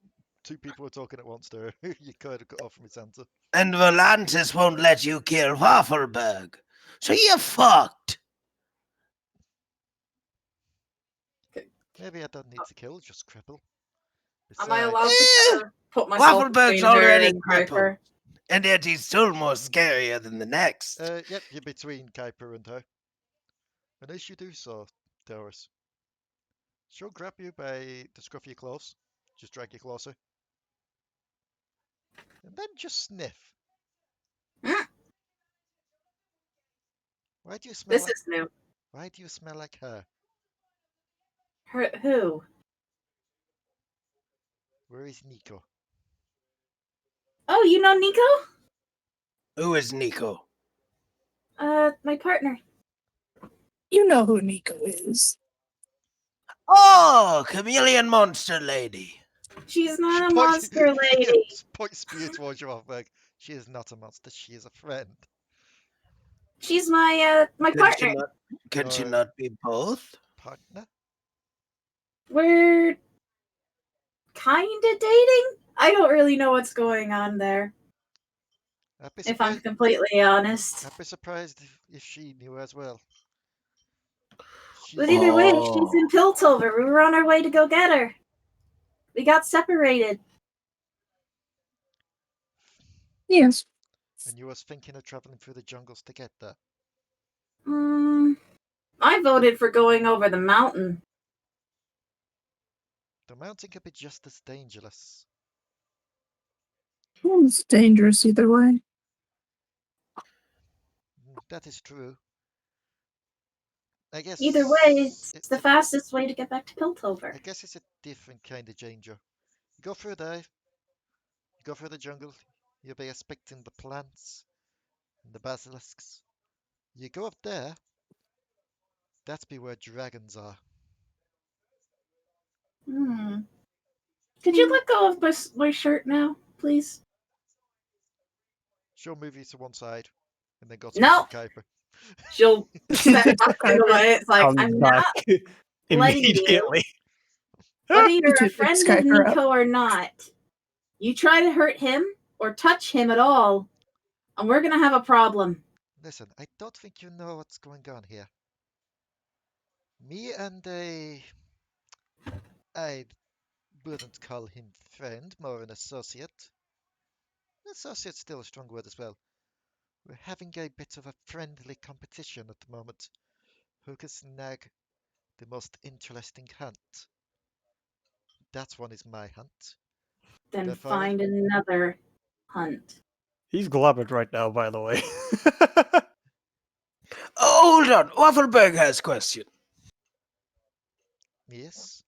two people were talking at once there. You kind of cut off from his answer. And Volantis won't let you kill Waffleberg. So you're fucked. Maybe I don't need to kill, just cripple. Am I Besides- allowed to put myself Waffleberg's between her already and crippled. Kuiper? And yet he's still more scarier than the next. Yep, you're between Kuiper and her. And as you do so, Delris, she'll grab you by the scruff of your clothes, just drag you closer, and then just sniff. Mm. Why do you smell This like? is new. Why do you smell like her? Her, who? Where is Nico? Oh, you know Nico? Who is Nico? My partner. You know who Nico is. Oh, chameleon monster lady. She's not a She points- monster lady. Point spear towards you, Waffleberg. She is not a monster. She is a friend. She's my partner. Can she No. not be both? Partner? We're kinda dating. I don't really know what's going on there, I'd be if I'm surprised, completely honest. I'd be surprised if she knew as well. But either way, she's Oh. in Piltover. We were on our way to go get her. We got separated. Yes. And you was thinking of traveling through the jungles to get there. I voted for going over the mountain. The mountain could be just as dangerous. It's dangerous either way. That is true. I guess. Either way, it's the fastest way to get back to Piltover. I guess it's a different kind of danger. You go through there. You go through the jungle. You'll be expecting the plants and the basilisks. You go up there. That's be where dragons are. Could you let go of my shirt now, please? She'll move you to one side, and then go to No. Kuiper. She'll step back away. It's like, Comes I'm back not letting you. immediately. whether You you're two a friend of Skyper up. Nico or not. You try to hurt him or touch him at all, and we're gonna have a problem. Listen, I don't think you know what's going on here. Me and I wouldn't call him friend, more an associate. Associate's still a strong word as well. We're having a bit of a friendly competition at the moment. Who can snag the most interesting hunt? That one is my hunt. Then Death find another hunt. He's glubbered right now, by the way. Oh, hold on. Waffleberg has a question. Yes.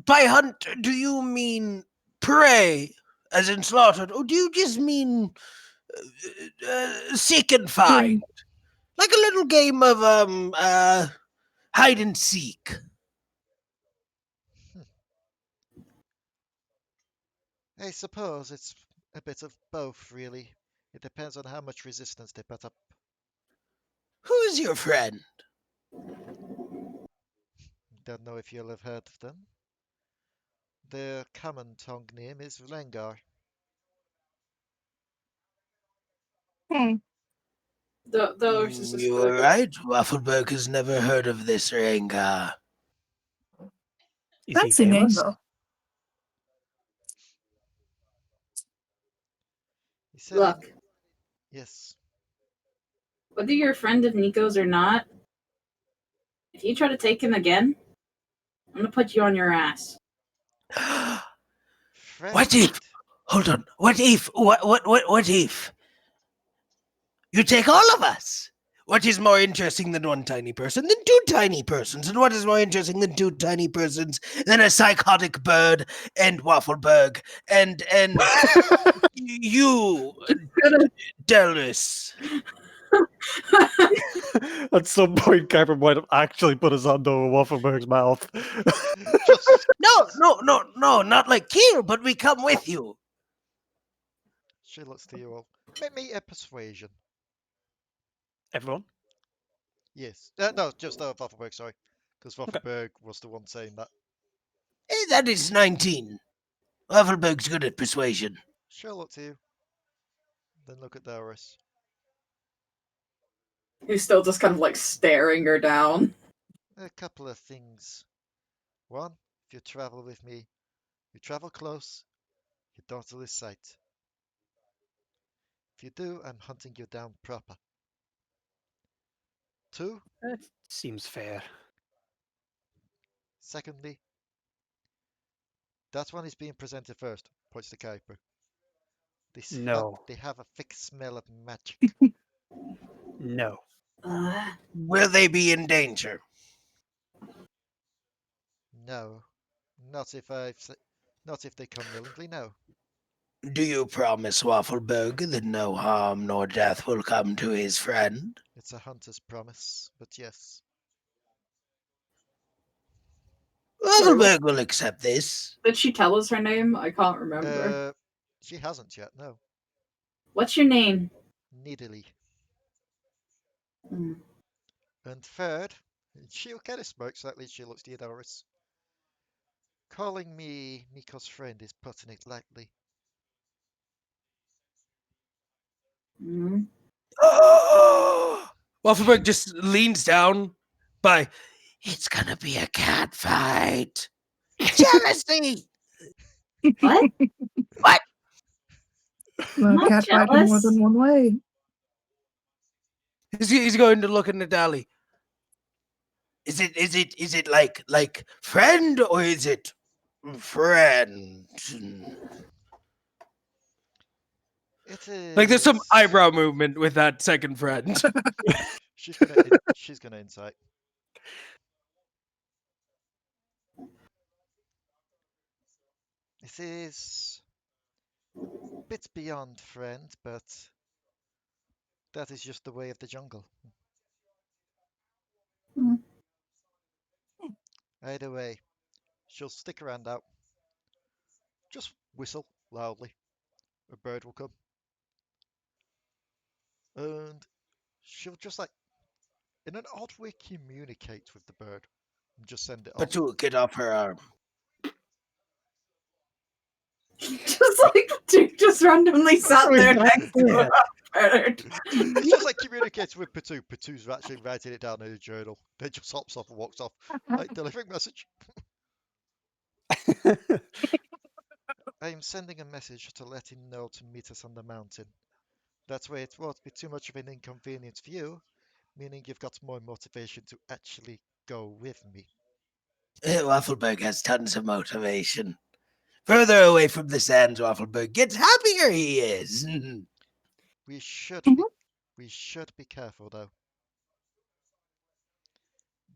By hunt, do you mean prey, as in slaughtered, or do you just mean seek and find? Like a little game of hide and seek. I suppose it's a bit of both, really. It depends on how much resistance they put up. Who's your friend? Don't know if you'll have heard of them. Their common tongue name is Rengar. Those is just You were right. Waffleberg has never heard of this Rengar. Is he That's the name, famous? though. He said, Look, yes. whether you're a friend of Nico's or not, if you try to take him again, I'm gonna put you on your ass. Friend. What if? Hold on. What if? What if? You take all of us. What is more interesting than one tiny person than two tiny persons? And what is more interesting than two tiny persons than a psychotic bird and Waffleberg and you, Delris? At some point, Kuiper might have actually put his hand over Waffleberg's mouth. Just No, not like kill, but we come with you. she looks to you all. Make me a persuasion. Everyone? Yes. No, just Waffleberg, sorry. Because Waffleberg was the one saying that. That is 19. Waffleberg's good at persuasion. She'll look to you. Then look at Delris. He's still just kind of like staring her down. A couple of things. One, if you travel with me, you travel close, you don't lose sight. If you do, I'm hunting you down proper. Two, Seems fair. secondly, that one is being presented first, points to Kuiper. No. They have a thick smell of magic. No. Will they be in danger? No, not if not if they come willingly, no. Do you promise Waffleberg that no harm nor death will come to his friend? It's a hunter's promise, but yes. Waffleberg will accept this. Did she tell us her name? I can't remember. She hasn't yet, no. What's your name? Needily. Hmm. And third, she kind of smirks slightly, she looks to you, Delris. Calling me Nico's friend is putting it lightly. Hmm. Waffleberg just leans down by, it's gonna be a cat fight. Jealousy! What? What? Well, Not cat fight in more jealous. than one way. He's going to look at Nadali. Is it like friend or is it friend? It is. Like there's some eyebrow movement with that second friend. She's gonna insight. It is bit beyond friend, but that is just the way of the jungle. Hmm. Either way, she'll stick around out. Just whistle loudly. A bird will come. And she'll just like, in an odd way, communicate with the bird. And just send it off. Potoo, get off her arm. Just like Duke just randomly sat there next to a bird. It's just like communicating with Potoo. Potoo's actually writing it down in a journal. Then just hops off and walks off. Like, delivering message. I am sending a message to let him know to meet us on the mountain. That way it won't be too much of an inconvenience for you, meaning you've got more motivation to actually go with me. Waffleberg has tons of motivation. Further away from the sands Waffleberg gets, happier he is. We should be careful though.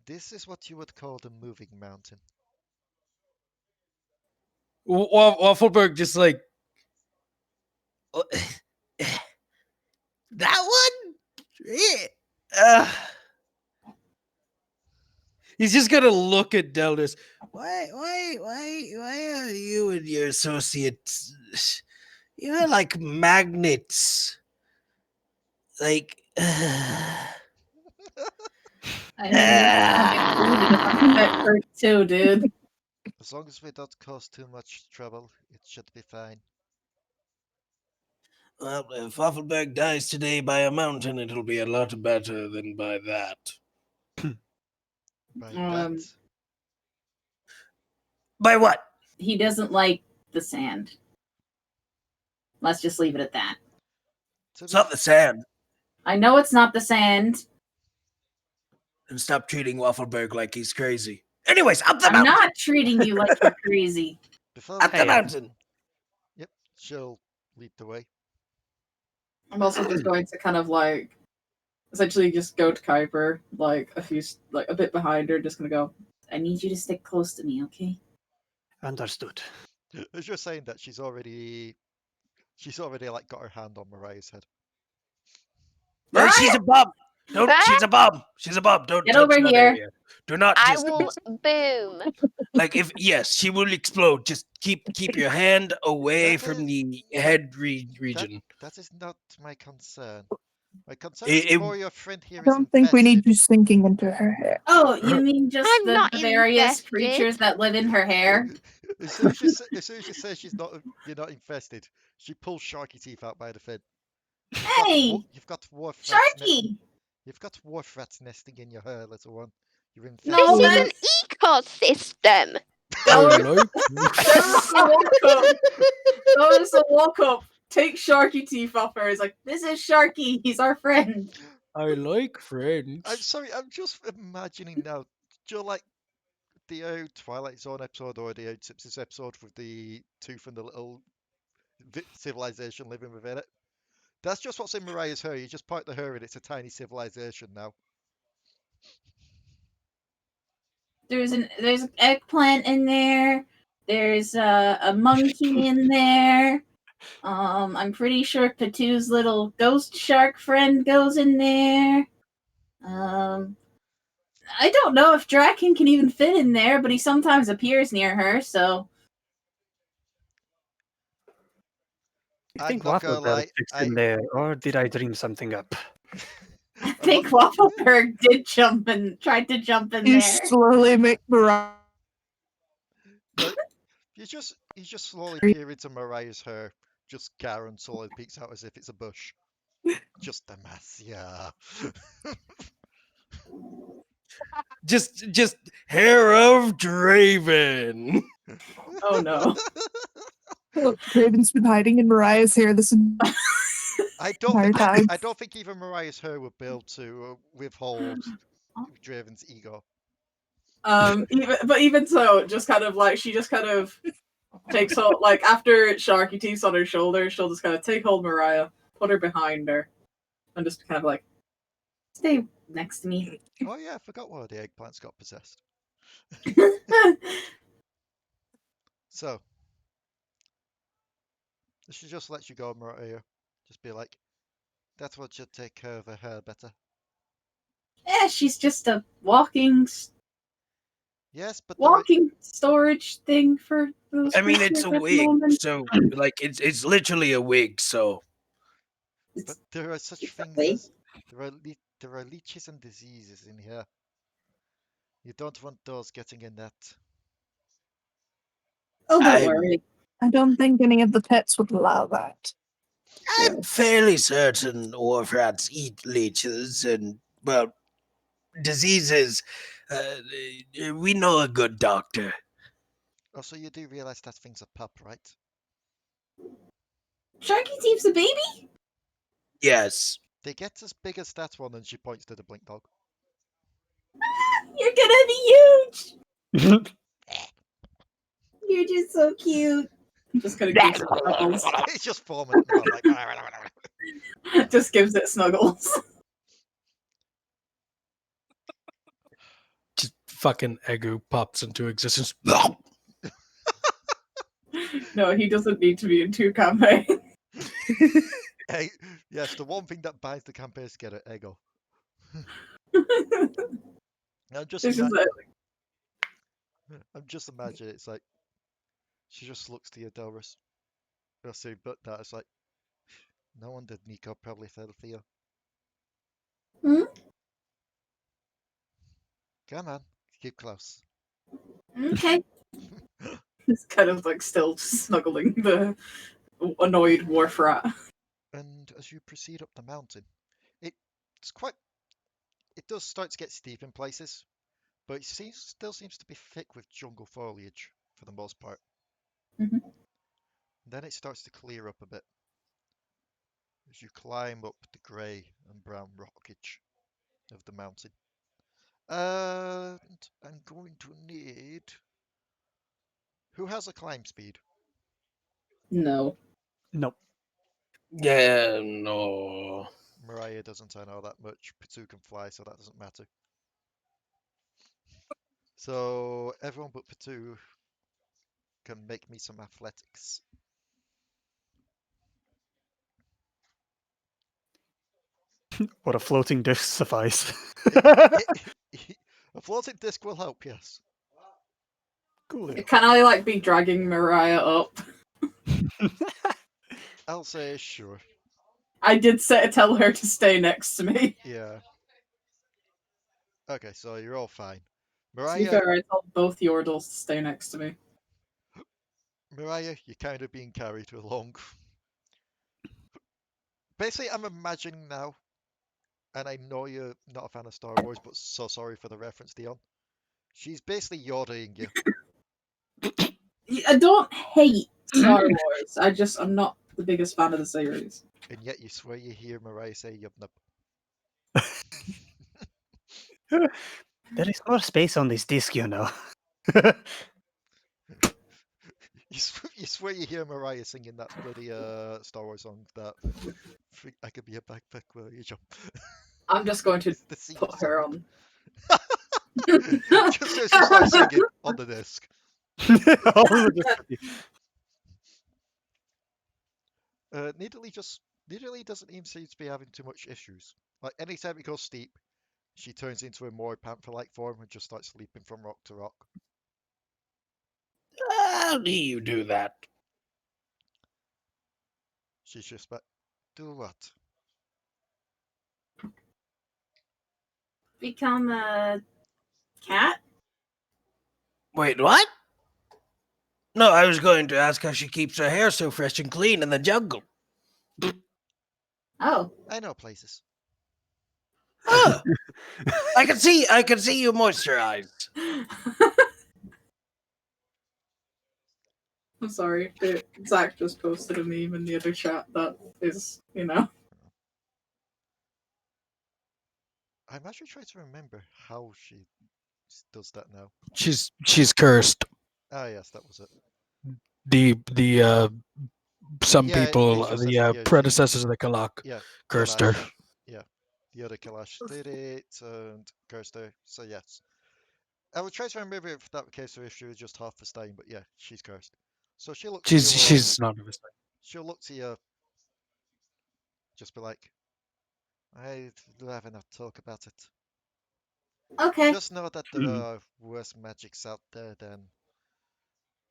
This is what you would call the moving mountain. Waffleberg just like that one. Yeah. He's just gonna look at Delris. Why are you and your associates? You're like magnets. Like. I mean, that hurt too, dude. As long as we don't cause too much trouble, it should be fine. Well, if Waffleberg dies today by a mountain, it'll be a lot better than by that. By that, By what? He doesn't like the sand. Let's just leave it at that. It's not the sand. I know it's not the sand. And stop treating Waffleberg like he's crazy. Anyways, up the I'm mountain. not treating you like you're crazy. before Up we the go- mountain. Yep, she'll lead the way. I'm also just going to kind of like essentially just go to Kuiper, like a bit behind her, just gonna go, I need you to stick close to me, okay? Understood. As you're saying that, she's already like got her hand on Mariah's head. Mariah? She's a bum. Don't. She's a bum. She's a bum. Don't Get touch over that here. area. Do not I just will boom. like if yes, she will explode. Just keep your hand away That from is- the head region. That is not my concern. My concern It- is it- more your friend here I is don't think we need infested. you sinking into her hair. Oh, you mean just I'm the not various invested. creatures that live in her hair? As soon as you say you're not infested, she pulls sharky teeth out by the fin. Hey, You've got wharf rats. Sharky! You've got wharf rats nesting in your hair, little one. You're infested. No, This is man. an ecosystem. Delris Hello? will walk up. Delris will walk up, take Sharky teeth off her. He's like, "This is Sharky. He's our friend." I like friends. I'm sorry, I'm just imagining now. Do you like the Twilight Zone episode or the Simpsons episode with the tooth and the little civilization living within it? That's just what's in Mariah's hair. You just point the hair and it's a tiny civilization now. There's an eggplant in there. There's a monkey in there. I'm pretty sure Potoo's little ghost shark friend goes in there. I don't know if Draken can even fit in there, but he sometimes appears near her, so I I'm think not gonna Waffleberg lie, fixed in there, or did I dream something up? I think Waffleberg did tried to jump in You there. slowly make Mariah. You just slowly peer into Mariah's hair. Just Karen slowly peeks out as if it's a bush. Just a mess, yeah. Just hair of Draven. Oh no. Look, Raven's been hiding in Mariah's hair this I don't entire think time. I don't think even Mariah's hair would be able to withhold Draven's ego. Even so, just kind of like she just kind of takes hold, like after Sharky teeth's on her shoulder, she'll just kind of take hold of Mariah, put her behind her, and just kind of like stay next to me. Oh yeah, I forgot one of the eggplants got possessed. So she just lets you go, Mariah. Just be like, that's what should take care of her hair better. Yeah, she's just a walking Yes, but storage thing for those. I mean, it's a creatures at the wig, moment. so like it's literally a wig. So but there are such things wig. as there are leeches and diseases in here. You don't want those getting in that. Oh, don't I'm- worry. I don't think any of the pets would allow that. I'm fairly certain wharf rats eat leeches and well diseases. We know a good doctor. Also, you do realize that thing's a pup, right? Sharky teeth's a baby? Yes. They get as big as that one, and she points to the blink dog. You're gonna be huge. You're just so cute. Just kind of gives it snuggles. It's just forming. Like, Just gives it snuggles. Just fucking Egu pops into existence. No, he doesn't need to be in 2 campaigns. hey, yes, the one thing that binds the campaign is get an ego. I'm just imagine it's like she just looks to you, Delris. I see, but that is like no one did Nico probably fell for you. Hmm? Come on, keep close. Okay. It's kind of like still snuggling the annoyed wharf rat. And as you proceed up the mountain, it does start to get steep in places, but it still seems to be thick with jungle foliage for the most part. Mhm. Then it starts to clear up a bit as you climb up the grey and brown rockage of the mountain. And I'm going to need... Who has a climb speed? No. Nope. Yeah, no. Mariah doesn't, I know that much. Potoo can fly, so that doesn't matter. So everyone but Potoo can make me some athletics. Would a floating disc suffice? A floating disc will help, yes. Cool. Can I like be dragging Mariah up? I'll say sure. I did tell her to stay next to me. Yeah. Okay, so you're all fine. To be Mariah, fair, I told both Yordles to stay next to me. Mariah, you're kind of being carried along. Basically, I'm imagining now, and I know you're not a fan of Star Wars, but so sorry for the reference, Dion. She's basically Yodaing you. I don't hate Star Wars. I'm not the biggest fan of the series. And yet you swear you hear Mariah say yup nup. There is more space on this disc, you know. You swear you hear Mariah singing that bloody Star Wars song that I could be a backpack where you jump. I'm just going to It's the scene put her song. on. Just as she starts singing on the disc. Nidalee doesn't even seem to be having too much issues. Like anytime it goes steep, she turns into a more panther-like form and just starts leaping from rock to rock. How do you do that? She's just like, do what? Become a cat? Wait, what? No, I was going to ask how she keeps her hair so fresh and clean in the jungle. Oh. I know places. Ah, I can see you moisturize. I'm sorry. Zach just posted a meme in the other chat that is, I'm actually trying to remember how she does that now. She's cursed. Ah, yes, that was it. Some Yeah, people, it's just the as- yeah, predecessors of the Kalak, Yeah, cursed her. Kalash. Yeah, the other Kalash did it and cursed her. So yes, I was trying to remember if that was the case or if she was just half the stein, but yeah, she's cursed. So she looks. She's not of his thing. She'll look to you. Just be like, I'd rather not talk about it. Okay. Just know that there are worse magics out there than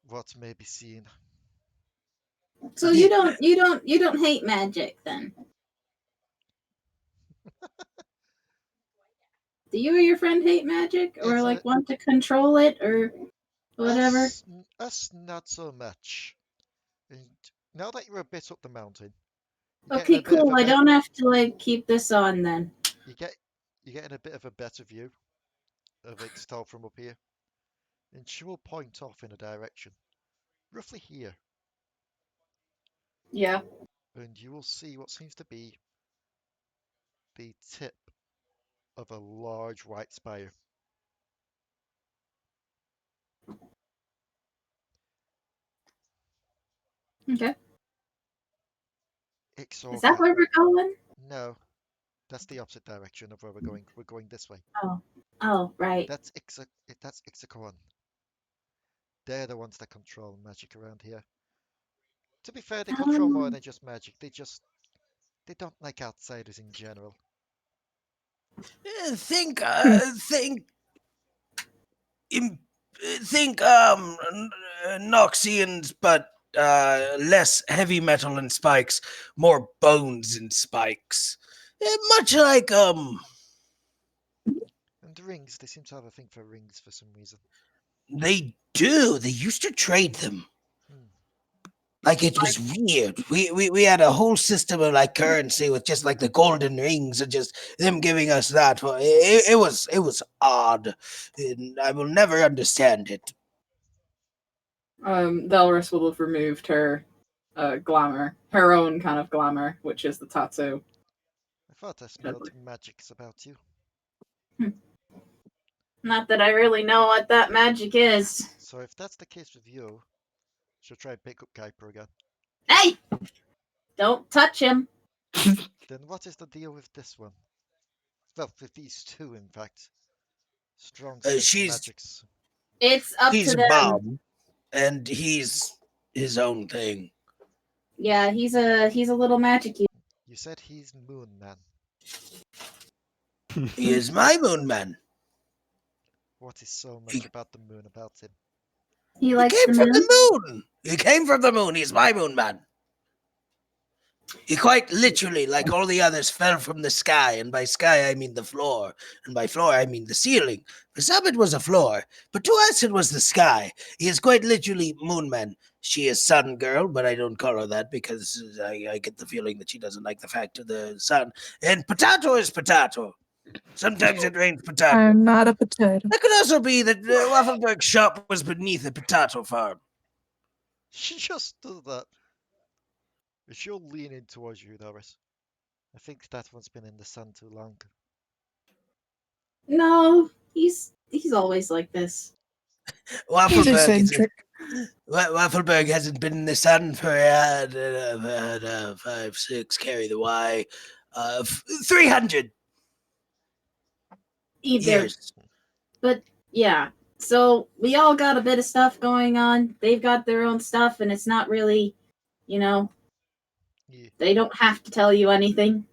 what may be seen. So you don't hate magic then? Do you or your friend hate magic, or It's want to control it, or whatever? Us not so much. And now that you're a bit up the mountain, you're Okay, getting a bit of cool. a I don't have to keep this on then. you're getting a bit of a better view of Ixtal from up here. And she will point off in a direction, roughly here, Yeah. and you will see what seems to be the tip of a large white spire. Okay. Ixorca. Is that where we're going? No, that's the opposite direction of where we're going. We're going this way. Oh, right. That's Ixocoron. They're the ones that control magic around here. To be fair, they control more than just magic. They don't like outsiders in general. Think Noxians, but less heavy metal and spikes, more bones and spikes. Much like And rings, they seem to have a thing for rings for some reason. they do. They used to trade them. Like it was weird. We had a whole system of currency with just the golden rings and just them giving us that. It was odd. And I will never understand it. Delris will have removed her glamour, her own kind of glamour, which is the tattoo. I thought I smelled magics about you. Not that I really know what that magic is. So if that's the case with you, she'll try and pick up Kuiper again. Hey! Don't touch him. Then what is the deal with this one? Well, with these two, in fact. Strong magics. It's up He's to them. Bob, and he's his own thing. Yeah, he's a little magic-y. You said he's Moon Man. He is my moon man. What is so much He- about the moon about him? He He likes came the from moon. the moon. He came from the moon. He's my moon man. He quite literally, like all the others, fell from the sky. And by sky, I mean the floor. And by floor, I mean the ceiling. For some, it was a floor. But to us, it was the sky. He is quite literally moon man. She is sun girl, but I don't call her that because I get the feeling that she doesn't like the fact of the sun. And potato is potato. Sometimes it rains potato. I'm not a potato. It could also be that Waffleberg's shop was beneath a potato farm. She just does that. She'll lean in towards you, Doris. I think that one's been in the sun too long. No, he's always like this. He's Waffleberg, eccentric. Waffleberg hasn't been in the sun for 5, 6, carry the Y, 300 Either, years. but yeah. So we all got a bit of stuff going on. They've got their own stuff, and it's not really, you know, Yeah, they don't have to tell you anything.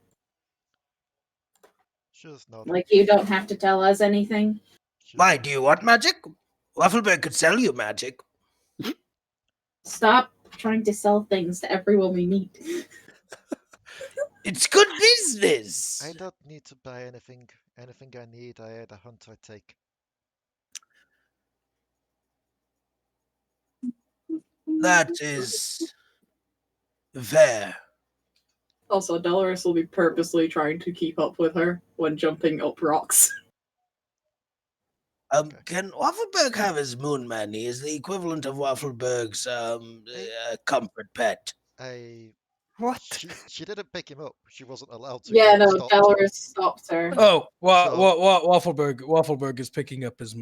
just nod. Like you don't have to tell us anything. Just Why, nod. do you want magic? Waffleberg could sell you magic. Stop trying to sell things to everyone we meet. It's good business. I don't need to buy anything. Anything I need, I had a hunter take. That is fair. Also, Delris will be purposely trying to keep up with her when jumping up rocks. Can Waffleberg have his moon man? He is the equivalent of Waffleberg's comfort pet. What? She didn't pick him up. She wasn't allowed to. Yeah, He no, stopped. Delris stopped her. Oh, So- Waffleberg is picking up his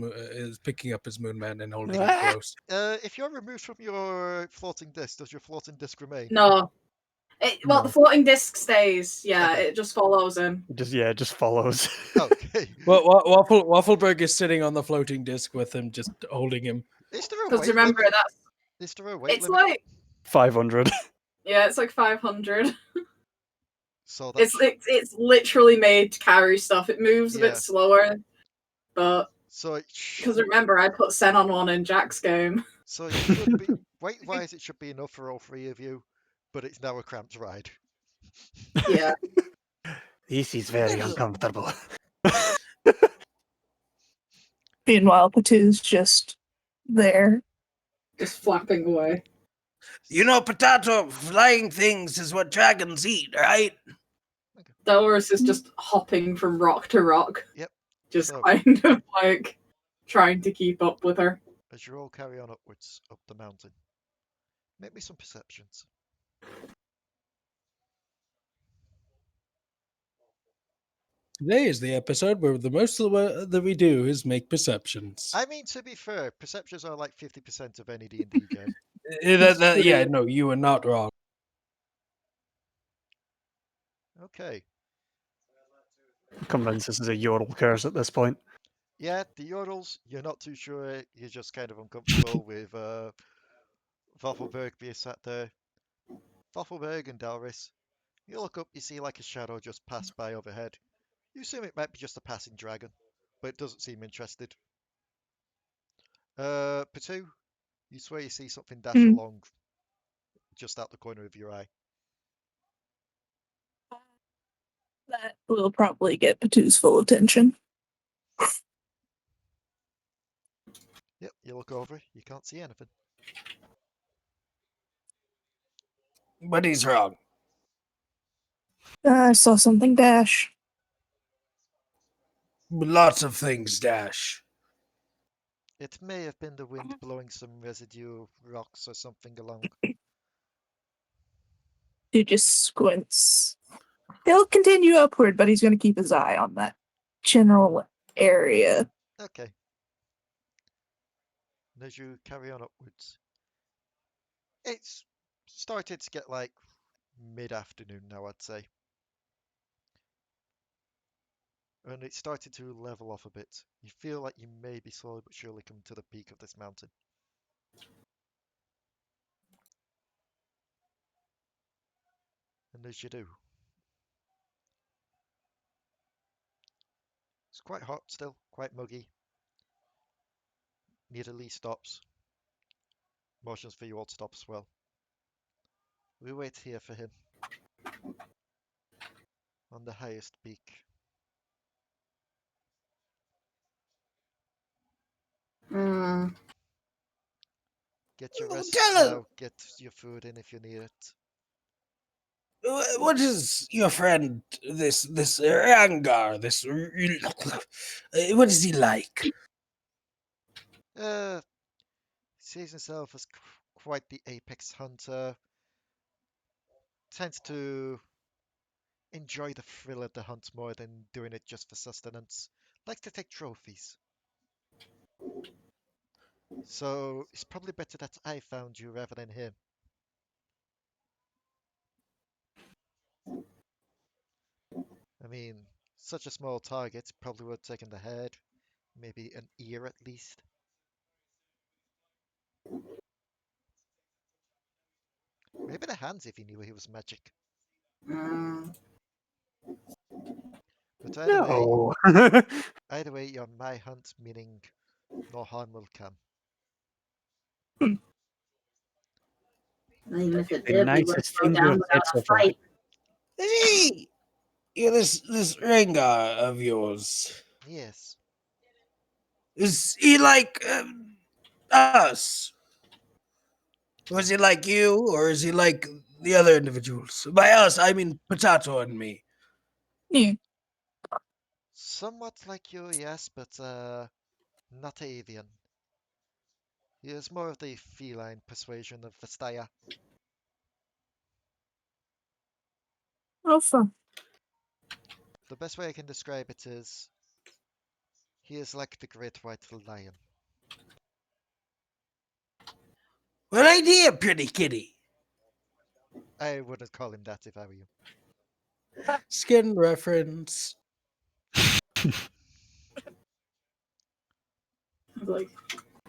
moon man and holding him Ah. close. If you're removed from your floating disc, does your floating disc remain? No. Well, No. the floating disc stays. Yeah, Okay. it just follows him. Just follows. Okay. Well, Waffleberg is sitting on the floating disc with him, just holding him. Is there a Because weight remember, limit? that's Is there a weight it's limit? like 500. yeah, it's like 500. So that's It's literally made to carry stuff. It moves a Yeah. bit slower, but so it because should, remember, I put Sen on one in Jack's game. so it should be weight-wise, it should be enough for all three of you, but it's now a cramped ride. Yeah, This is very uncomfortable. Meanwhile, Potoo's just there. just flapping away. You know, potato flying things is what dragons eat, right? Delris is just hopping from rock to rock. Yep. Just So- kind of like trying to keep up with her. As you all carry on upwards up the mountain, make me some perceptions. Today is the episode where the most of the work that we do is make perceptions. I mean, to be fair, perceptions are like 50% of any D&D game. Yeah, no, you are not wrong. Okay. Convinced this is a Yordle curse at this point. Yeah, the Yordles, you're not too sure. You're just kind of uncomfortable with Waffleberg being sat there. Waffleberg and Delris. You look up, you see like a shadow just pass by overhead. You assume it might be just a passing dragon, but it doesn't seem interested. Potoo, you swear you see something dash Hmm. along just out the corner of your eye. That will probably get Potoo's full attention. Yep, you look over, you can't see anything. But he's wrong. I saw something dash. Lots of things dash. It may have been the wind blowing some residue rocks or something along. He just squints. He'll continue upward, but he's going to keep his eye on that general area. Okay. And as you carry on upwards, it's started to get like mid-afternoon now, I'd say. And it's started to level off a bit. You feel like you may be slowly but surely coming to the peak of this mountain. And as you do, It's quite hot still, quite muggy. Nearly stops. Motions for you all to stop as well. We wait here for him. On the highest peak. Mm. Get your rest Tell us, now. Get your food in if you need it. what is your friend, this Rangar, what is he like? Sees himself as quite the apex hunter. Tends to enjoy the thrill of the hunt more than doing it just for sustenance. Likes to take trophies. So it's probably better that I found you rather than him. I mean, such a small target probably would have taken the head, maybe an ear at least. Maybe the hands if he knew he was magic. Mm. But No. either way, you're my hunt, meaning no harm will come. Even if it The did, we would nicest go thing you down have without said a so far. fight. Yeah, this Rangar of yours, Yes. is he like us? Was he like you, or is he like the other individuals? By us, I mean Potato and me. Yeah. Somewhat like you, yes, but not avian. He is more of the feline persuasion of Vestaya. Oh, fun. The best way I can describe it is he is like the great white lion. Well, idea, pretty kitty. I wouldn't call him that if I were you. Skin reference. I was like,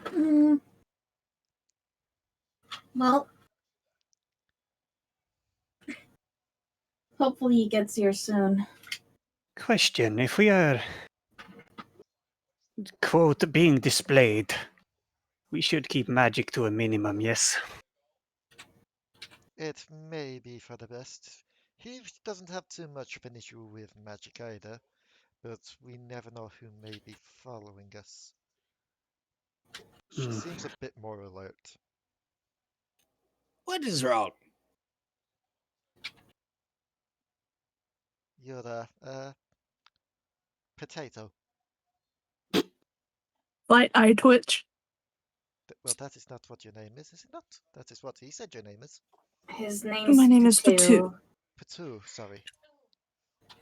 mm. Well, hopefully he gets here soon. Question: if we are, quote, being displayed, we should keep magic to a minimum, yes? It may be for the best. He doesn't have too much of an issue with magic either, but we never know who may be following us. She Hmm. seems a bit more alert. What is wrong? You're the, potato. Light eye twitch. Well, that is not what your name is it not? That is what he said your name is. His name's My name is Potoo. Potoo, sorry.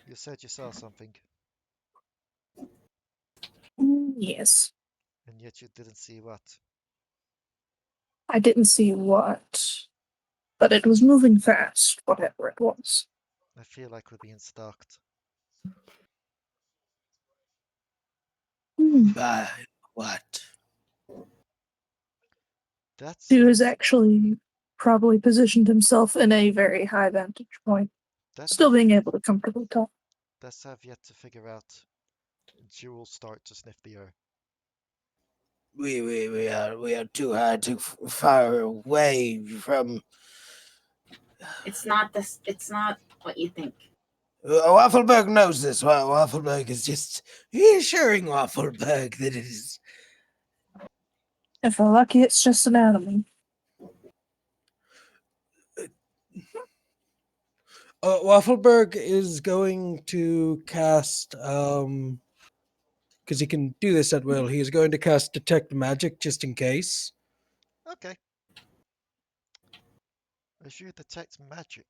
You said you saw something, Yes. and yet you didn't see what. I didn't see what, but it was moving fast, whatever it was. I feel like we're being stalked. By what? That's He has actually probably positioned himself in a very high vantage point, still being able to comfortably talk. that's I've yet to figure out. Jewel start to sniff the air. We are too far away from. It's not this. It's not what you think. Waffleberg knows this. Waffleberg is just reassuring Waffleberg that it is. If we're lucky, it's just an animal. Waffleberg is going to cast because he can do this at will. He is going to cast Detect Magic just in case. Okay. As you detect magic,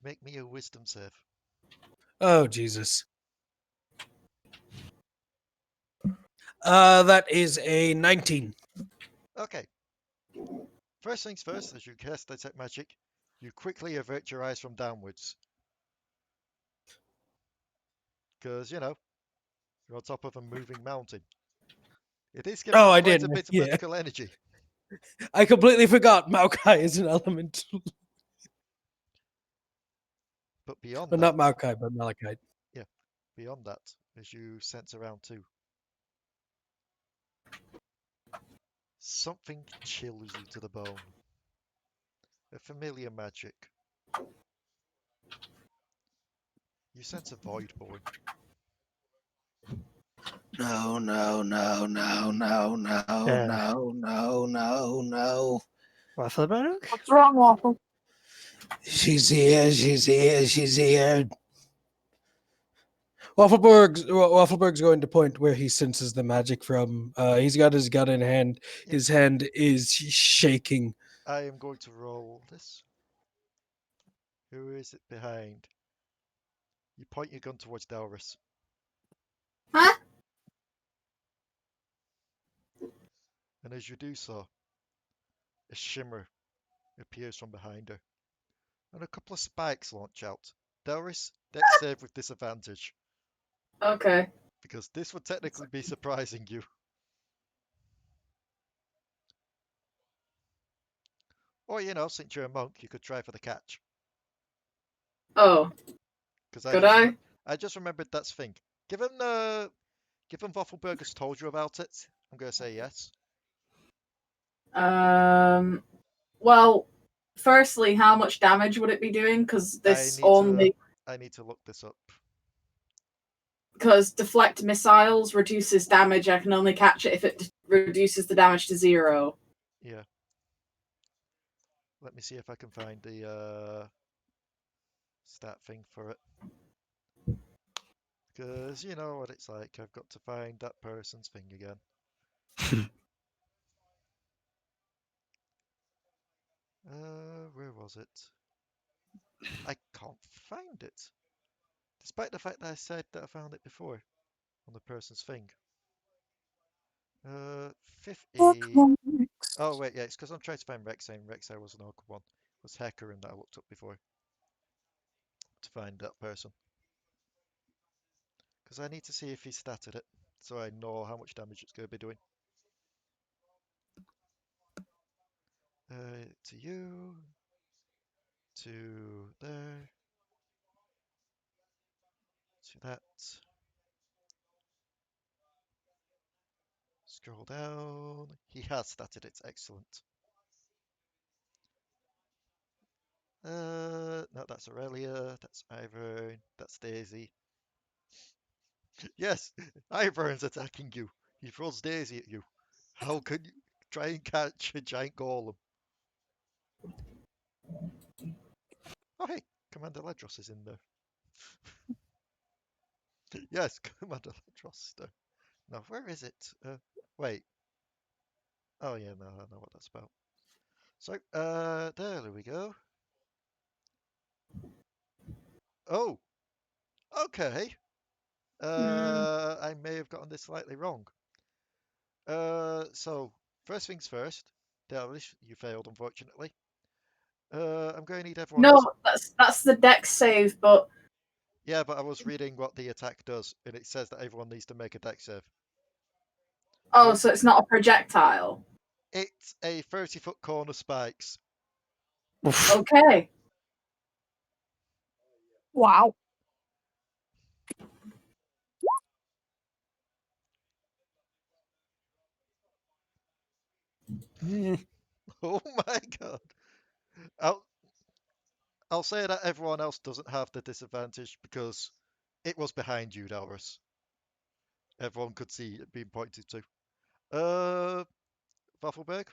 make me a wisdom save. Oh Jesus! That is a 19. Okay. First things first, as you cast detect magic, you quickly avert your eyes from downwards. Because, you know, you're on top of a moving mountain. It is giving Oh, off I quite did. a bit of Yeah, magical energy. I completely forgot Maokai is an element. But beyond Well, that, not Maokai, but Malachite. yeah, beyond that as you sense around too. Something chills you to the bone. A familiar magic. You sense a void born. No, no, no, no, no, no, Yeah. no, no, no, no. Waffleberg? What's wrong, Waffle? She's here, she's here, she's here. Waffleberg's going to point where he senses the magic from. He's got his gun in hand. Yep. His hand is shaking. I am going to roll this. Who is it behind? You point your gun towards Delris. Huh? And as you do so, a shimmer appears from behind her. And a couple of spikes launch out. Delris, dex save with disadvantage. Okay. Because this would technically be surprising you. Or, you know, since you're a monk, you could try for the catch. Oh, Because could I? I just remembered that's thing. Given Waffleberg has told you about it, I'm going to say yes. Well, firstly, how much damage would it be doing? Because this only... I need to look this up. Because deflect missiles reduces damage. I can only catch it if it reduces the damage to 0. Yeah. Let me see if I can find the stat thing for it. Because you know what it's like. I've got to find that person's thing again. Where was it? I can't find it. Despite the fact that I said that I found it before on the person's thing. 50. Oh wait, yeah, it's because I'm trying to find Rexay, and Rexay was an awkward one. It was Ncorin that I looked up before to find that person. Because I need to see if he statted it, so I know how much damage it's going to be doing. To you, to there, to that. Scroll down. He has statted it. Excellent. No, that's Aurelia. That's Ivern. That's Daisy. Yes, Ivern's attacking you. He throws Daisy at you. How can you try and catch a giant golem? Oh, hey, Commander Ledros is in there. Yes, Commander Ledros is there. Now, where is it? Wait. Oh, yeah, no, I know what that's about. So, there we go. Oh, okay. I may have gotten this slightly wrong. So, first things first. Delris, you failed, unfortunately. I'm going to need everyone else. No, that's the dex save, but... Yeah, but I was reading what the attack does, and it says that everyone needs to make a dex save. Oh, Nope. so it's not a projectile. It's a 30-foot cone of spikes. Okay. Wow. Oh my god. I'll say that everyone else doesn't have the disadvantage because it was behind you, Delris. Everyone could see it being pointed to. Waffleberg?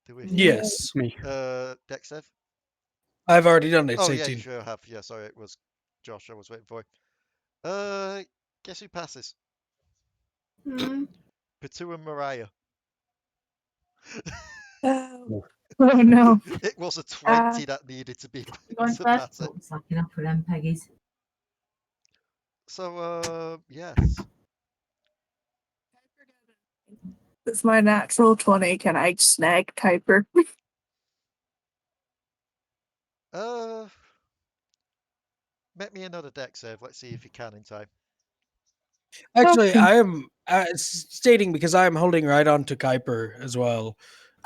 Do we? Yes. Me. Dex save? I've already done it. It's Oh yeah, 18. you sure have. Yeah, sorry, it was Josh I was waiting for. Guess who passes? Hmm. Potoo and Mariah. Oh no. It was a 20 that needed to be Going to first? pass it. Looks like enough for them, Peggies. So, yes. It's my natural 20. Can I snag Kuiper? Make me another dex save. Let's see if you can in time. Actually, Okay. I am stating because I am holding right on to Kuiper as well.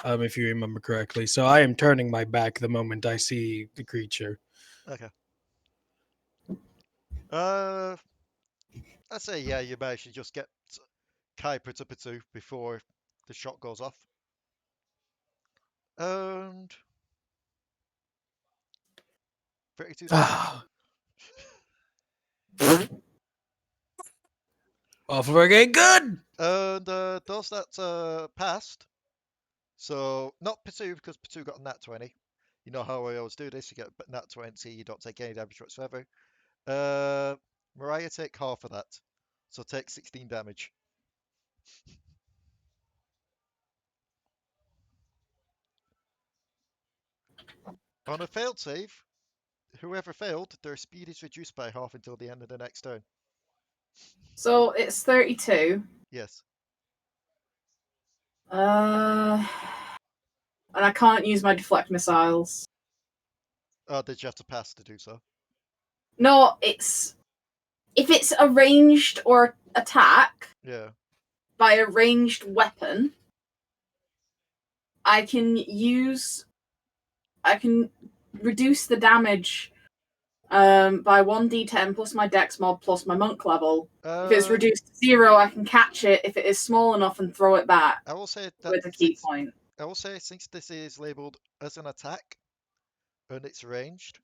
if you remember correctly. So I am turning my back the moment I see the creature. Okay. I'd say, yeah, you may actually just get Kuiper to Potoo before the shot goes off. And 32 damage. Waffleberg ain't good! And those that passed. So, not Potoo, because Potoo got a nat 20. You know how I always do this. You get a nat 20, you don't take any damage whatsoever. Mariah, take half of that. So take 16 damage. On a failed save, whoever failed, their speed is reduced by half until the end of the next turn. So it's 32. Yes. And I can't use my deflect missiles. Oh, did you have to pass to do so? No, it's if it's a ranged or attack Yeah. by a ranged weapon, I can reduce the damage by 1d10 plus my dex mod plus my monk level. If it's reduced to 0, I can catch it if it is small enough and throw it back I will say that with a key point. I will say since this is labeled as an attack and it's ranged,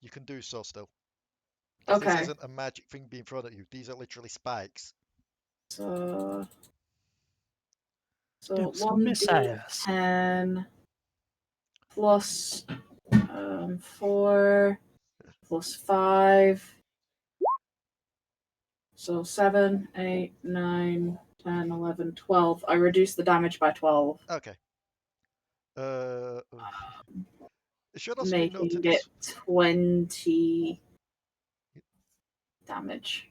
you can do so still. Okay. This isn't a magic thing being thrown at you. These are literally spikes. So It's missiles. 1d10 plus 4 plus 5. So 7, 8, 9, 10, 11, 12. I reduce the damage by 12. Okay. It should also be Making noted it 20 damage.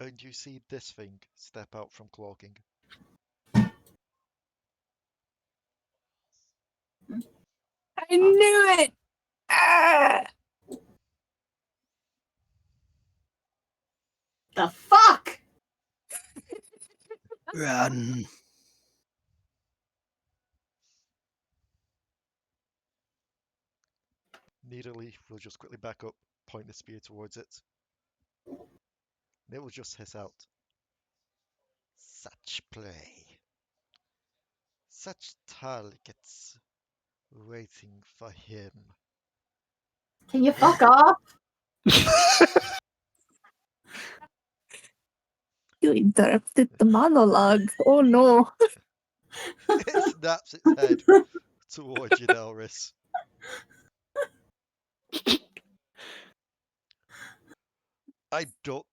and you see this thing step out from cloaking. I knew it! Ah! The fuck? Run. Needlely will just quickly back up, point the spear towards it. And it will just hiss out. Such play. Such targets waiting for him. Can you fuck off? You interrupted the monologue. Oh no. It snaps its head towards you, Delris. I don't.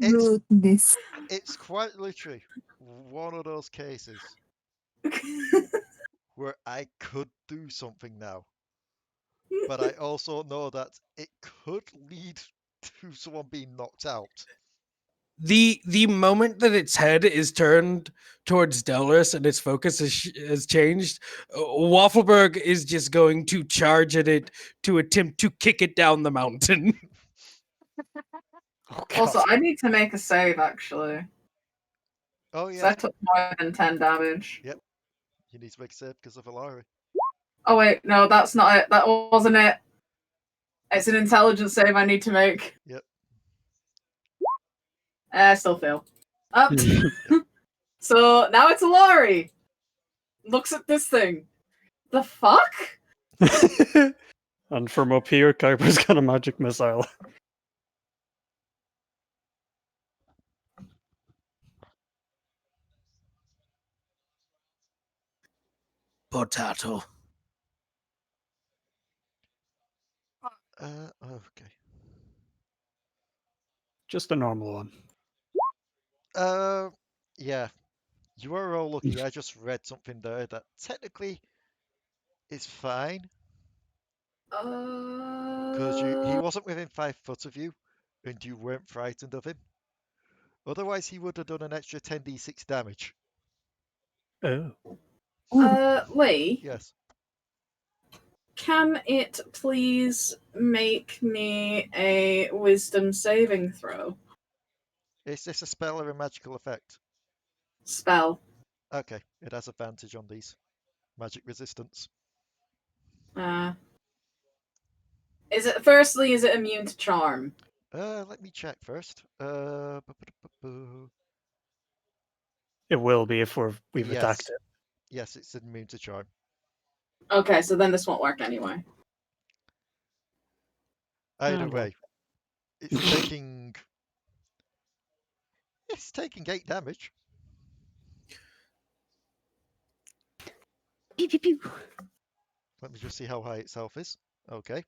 Rudeness. It's quite literally one of those cases where I could do something now, but I also know that it could lead to someone being knocked out. The moment that its head is turned towards Delris and its focus has changed, Waffleberg is just going to charge at it to attempt to kick it down the mountain. Oh, Also, God. I need to make a save, actually. Oh So I yeah, took more than 10 damage. you need to make a save because of Alari. Oh wait, no, that's not it. That wasn't it. It's an intelligence save I need to make. Yep. I still fail. Up. So now it's Alari. Looks at this thing. The fuck? And from up here, Kuiper's got a magic missile. Potato. Okay. Just a normal one. Yeah. You are all lucky. I just read something there that technically is fine because he wasn't within 5 foot of you, and you weren't frightened of him. Otherwise, he would have done an extra 10d6 damage. Oh. Lee, Yes. can it please make me a wisdom saving throw? Is this a spell or a magical effect? Spell. Okay, it has advantage on these. Magic resistance. Is it immune to charm? Let me check first. It will be if we've attacked it. Yes, it's immune to charm. Okay, so then this won't work anyway. Either Oh, well. way, it's taking 8 damage. Pew, pew, pew. Let me just see how high its health is. Okay.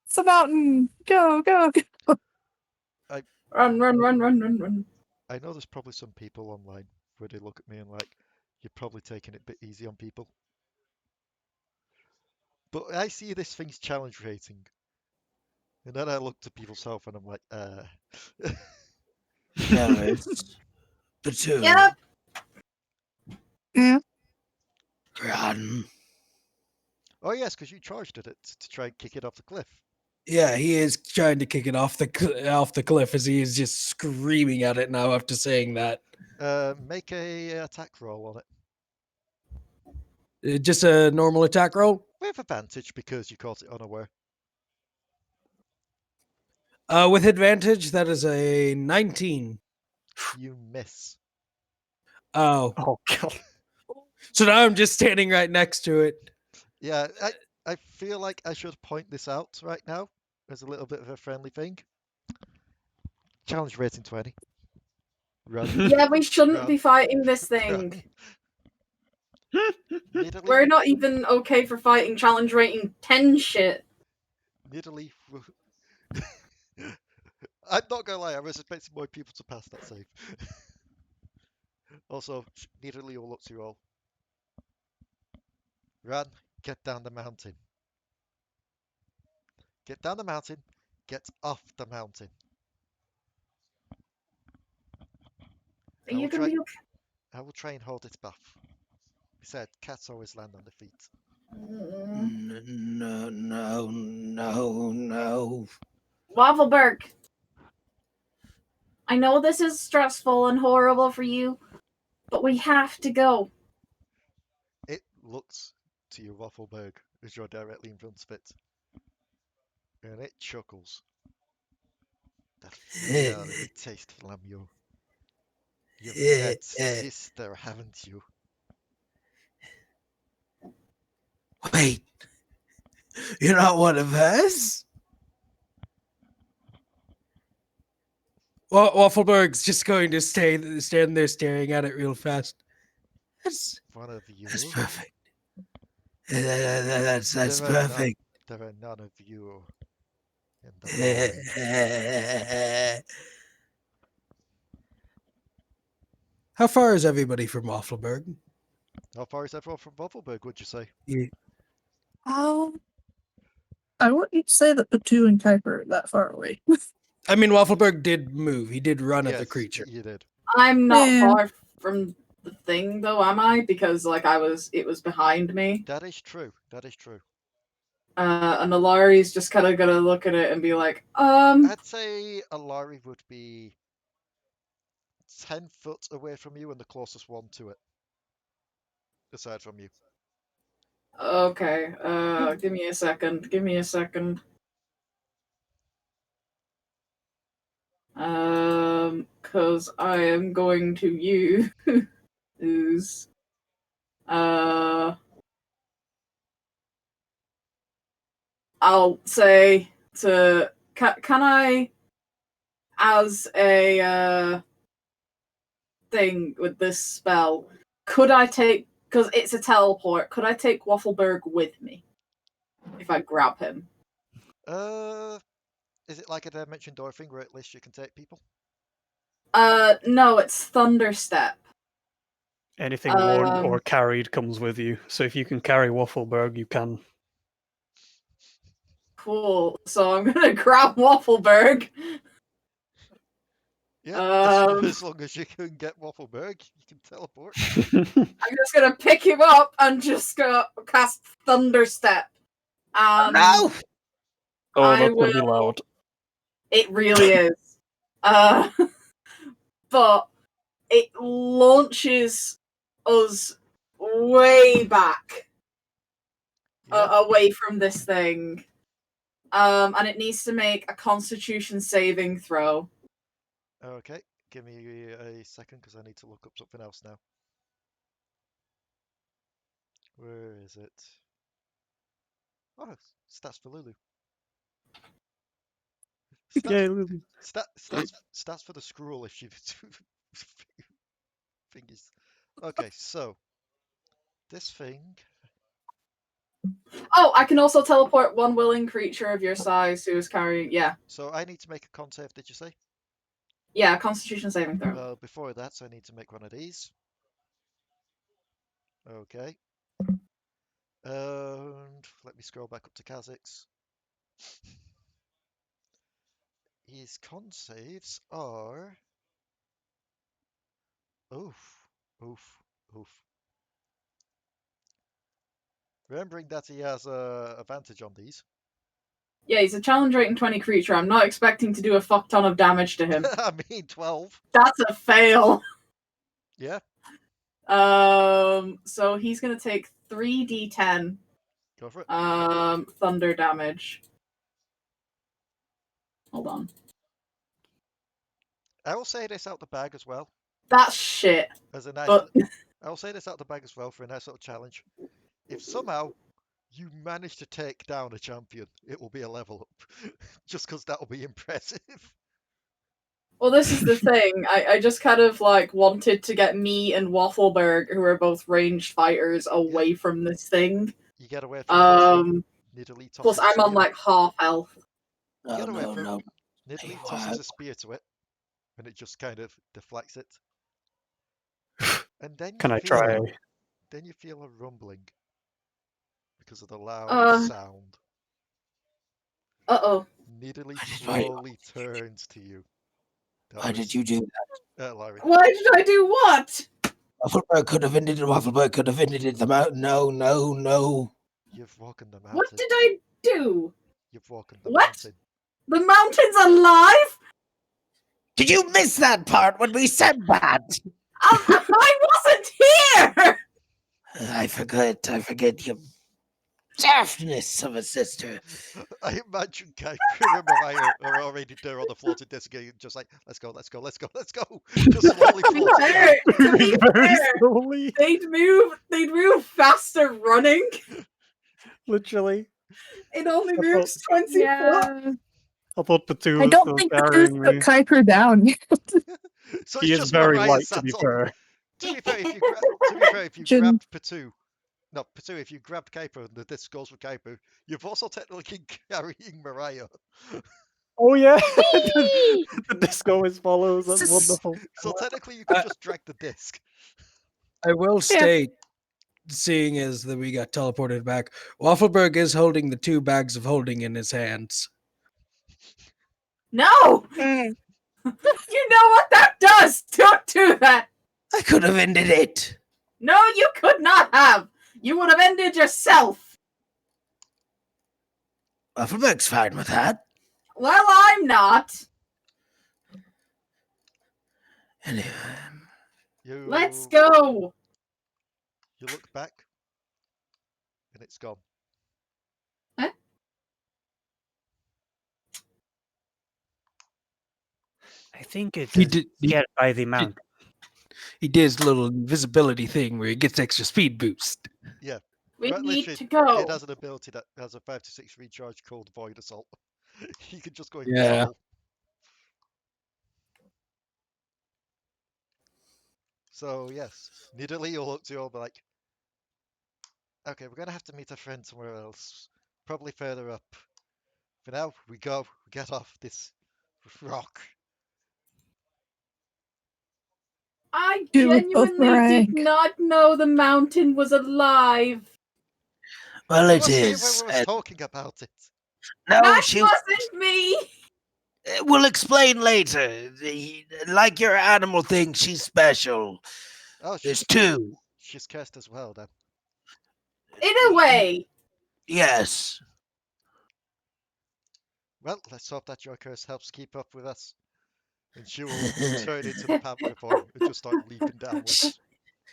It's a mountain. Go, go, go. Run, run, run, run, run, run. I know there's probably some people online where they look at me and like, you're probably taking it a bit easy on people. But I see this thing's challenge rating. And then I look to people's health and I'm like, Delris. Potoo. Yep. Yeah. Run. Oh yes, because you charged at it to try and kick it off the cliff. Yeah, he is trying to kick it off the cliff as he is just screaming at it now after saying that. Make a attack roll on it. Just a normal attack roll. With advantage because you caught it unaware. With advantage, that is a 19. You miss. Oh, Oh god. so now I'm just standing right next to it. Yeah, I feel like I should point this out right now as a little bit of a friendly thing. Challenge rating 20. Run. Yeah, we shouldn't Run. be fighting this thing. Nidalee, We're not even okay for fighting challenge rating 10 shit. Nidalee. I'm not gonna lie, I was expecting more people to pass that save. Also, Nidalee will look to you all. Run, get down the mountain. Get down the mountain, get off the mountain. Are you gonna be okay? I will try and hold its buff. Besides, cats always land on their feet. No. Waffleberg. I know this is stressful and horrible for you, but we have to go. It looks to you, Waffleberg, as you're directly in front of it. And it chuckles. That very tasteful am you. You've met sister, haven't you? Wait, you're not one of us? Waffleberg's just going to stand there staring at it real fast. That's One of you. perfect. That's perfect. There are none of you in the world. How far is everybody from Waffleberg? How far is everyone from Waffleberg, would you say? I wouldn't say that Potoo and Kuiper are that far away. I mean, Waffleberg did move. He did run at the Yes, creature. you did. I'm not Yeah. far from the thing though, am I? Because like it was behind me. That is true. That is true. And Alari's just kind of gonna look at it and be like, I'd say Alari would be 10 foot away from you and the closest one to it. Aside from you. okay, give me a second. Cause I am going to use, I'll say to, can I, as a, thing with this spell, could I take, because it's a teleport, could I take Waffleberg with me? If I grab him? Is it like a Dimension Door thing where at least you can take people? No, it's Thunderstep. Anything worn or carried comes with you. So if you can carry Waffleberg, you can. Cool. So I'm gonna grab Waffleberg. Yeah, as long as you can get Waffleberg, you can teleport. I'm just gonna pick him up and just go cast Thunderstep. No! Oh, I that's gonna be will- loud. It really is. But it launches us way back away from this thing. And it needs to make a Constitution saving throw. Okay, give me a second because I need to look up something else now. Where is it? Oh, stats for Lulu. Yay, Lulu. Stats for the scroll if she fingers. Okay, so this thing. Oh, I can also teleport one willing creature of your size who is carrying. Yeah. So I need to make a con save, did you say? Yeah, Constitution saving throw. Well, before that, so I need to make one of these. Okay. And let me scroll back up to Kha'Zix. His con saves are. Oof. Remembering that he has advantage on these. Yeah, he's a challenge rating 20 creature. I'm not expecting to do a fuck ton of damage to him. I mean, 12. That's a fail. Yeah. So he's gonna take 3d10 Go for it. thunder damage. Hold on. I will say this out the bag as well. That's shit. As a nice. But I will say this out the bag as well for a nice little challenge. If somehow you manage to take down a champion, it will be a level up. Just because that will be impressive. well, this is the thing. I just kind of like wanted to get me and Waffleberg, who are both ranged fighters, away from this thing. You get away from plus I'm on like half health. You get away from it. Nidalee tosses a spear to it, and it just kind of deflects it. And then Can I try? Then you feel a rumbling because of the loud sound. Uh-oh. Nidalee slowly turns to you. Why did you do that? Alari. Why did I do what? Waffleberg could have ended it. Waffleberg could have ended it. The mountain. No. You've walked the mountain. What did I do? You've walked the what? mountain. The mountain's alive? Did you miss that part when we said that? I wasn't here! I forget your daftness of a sister. I imagine Kuiper and Mariah are already there on the floating disc again, just like, let's go. Just slowly slowly. They'd move faster running. Literally. It only moves 20 foot. I thought Potoo was I don't still think carrying Potoo's put me. Kuiper down yet. So He is very light, to be fair. To be fair, if you grabbed Potoo, if you grabbed Kuiper and the disc goes for Kuiper, you've also technically carrying Mariah. Oh yeah, the disc always follows. That's wonderful. So technically, you could just drag the disc. I will state, seeing as that we got teleported back, Waffleberg is holding the 2 bags of holding in his hands. No! You know what that does! Don't do that! I could have ended it. No, you could not have! You would have ended yourself! Waffleberg's fine with that. Well, I'm not. Anyway. Let's go! You look back, and it's gone. Huh? I think it's get by the mountain. He did his little invisibility thing where he gets extra speed boost. Yeah. We Right, need literally, to go. It has an ability that has a 5 to 6 recharge called Void Assault. You can just go invisible. Yeah. So, yes. Nidalee will look to you all be like, okay, we're going to have to meet a friend somewhere else. Probably further up. For now, we get off this rock. I Do it both genuinely did rank. not know the mountain was alive. Well, it was here is. when we were talking about it. No, That she wasn't me! We'll explain later. Like your animal thing, she's special. Oh, There's 2. She's cursed as well, then. In a way. Yes. Well, let's hope that your curse helps keep up with us. And she will turn into the panther form and just start leaping downwards.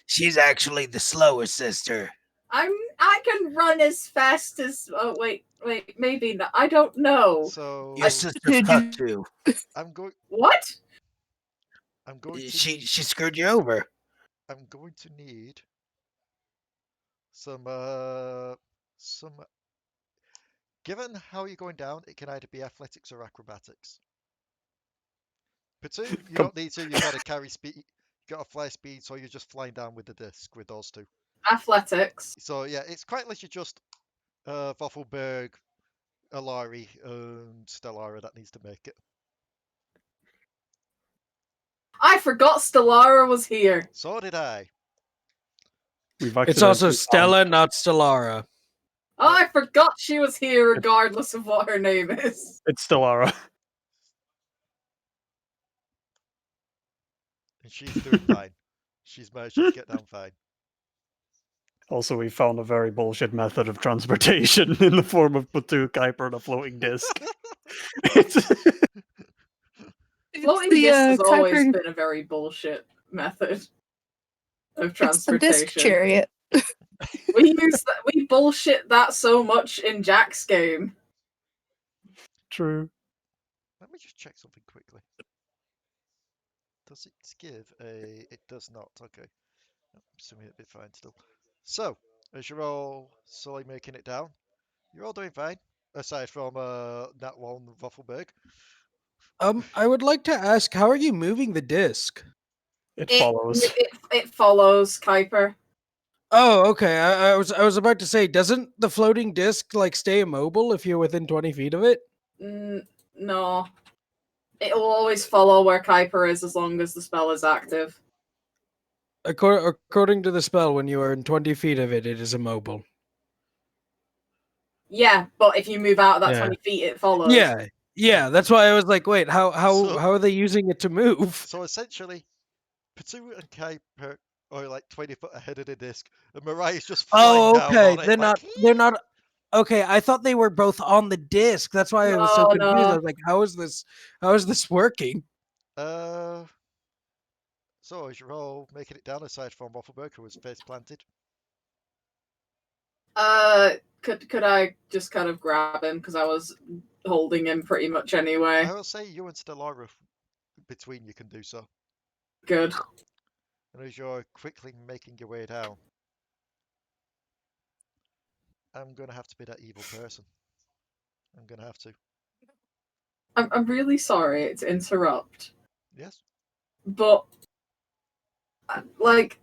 She's actually the slower sister. I can run as fast as. Oh wait, maybe not. I don't know. So Your sister Did you- fucked you. I'm going What? to She screwed you over. I'm going to need some given how you're going down, it can either be athletics or acrobatics. Potoo, you don't need to, you gotta carry speed, you gotta fly speed, so you're just flying down with the disc with those two. Athletics. So yeah, it's quite literally just Waffleberg, Alari, and Stellara that needs to make it. I forgot Stellara was here. So did I. It's also Stella, not Stellara. Oh, I forgot she was here regardless of what her name is. It's Stellara. And she's doing fine. She's managed to get down fine. Also, we found a very bullshit method of transportation in the form of Potoo, Kuiper, and a floating disc. Floating disc has always been a very bullshit method of It's the transportation. disc chariot. We bullshit that so much in Jack's game. True. Let me just check something quickly. Does it give a... It does not. Okay. I'm assuming it'll be fine still. So, as you're all slowly making it down, you're all doing fine. Aside from that one, Waffleberg. I would like to ask, how are you moving the disc? It follows. It follows Kuiper. Oh, okay. I was about to say, doesn't the floating disc like stay immobile if you're within 20 feet of it? No. It will always follow where Kuiper is as long as the spell is active. According to the spell, when you are in 20 feet of it, it is immobile. Yeah, but if you move out of that Yeah. 20 feet, it follows. Yeah. That's why I was like, wait, how are they using it to move? So essentially, Potoo and Kuiper are like 20 foot ahead of the disc, and Mariah's just flying down okay. on it. They're like, not. Okay, I thought they were both on the disc. That's why I was so confused. No. I was like, how is this working? So as you're all making it down, aside from Waffleberg, who was face planted. Could I just kind of grab him because I was holding him pretty much anyway? I will say you and Stellara between you can do so. Good. And as you're quickly making your way down, I'm gonna have to be that evil person. I'm gonna have to. I'm really sorry to interrupt, Yes. but like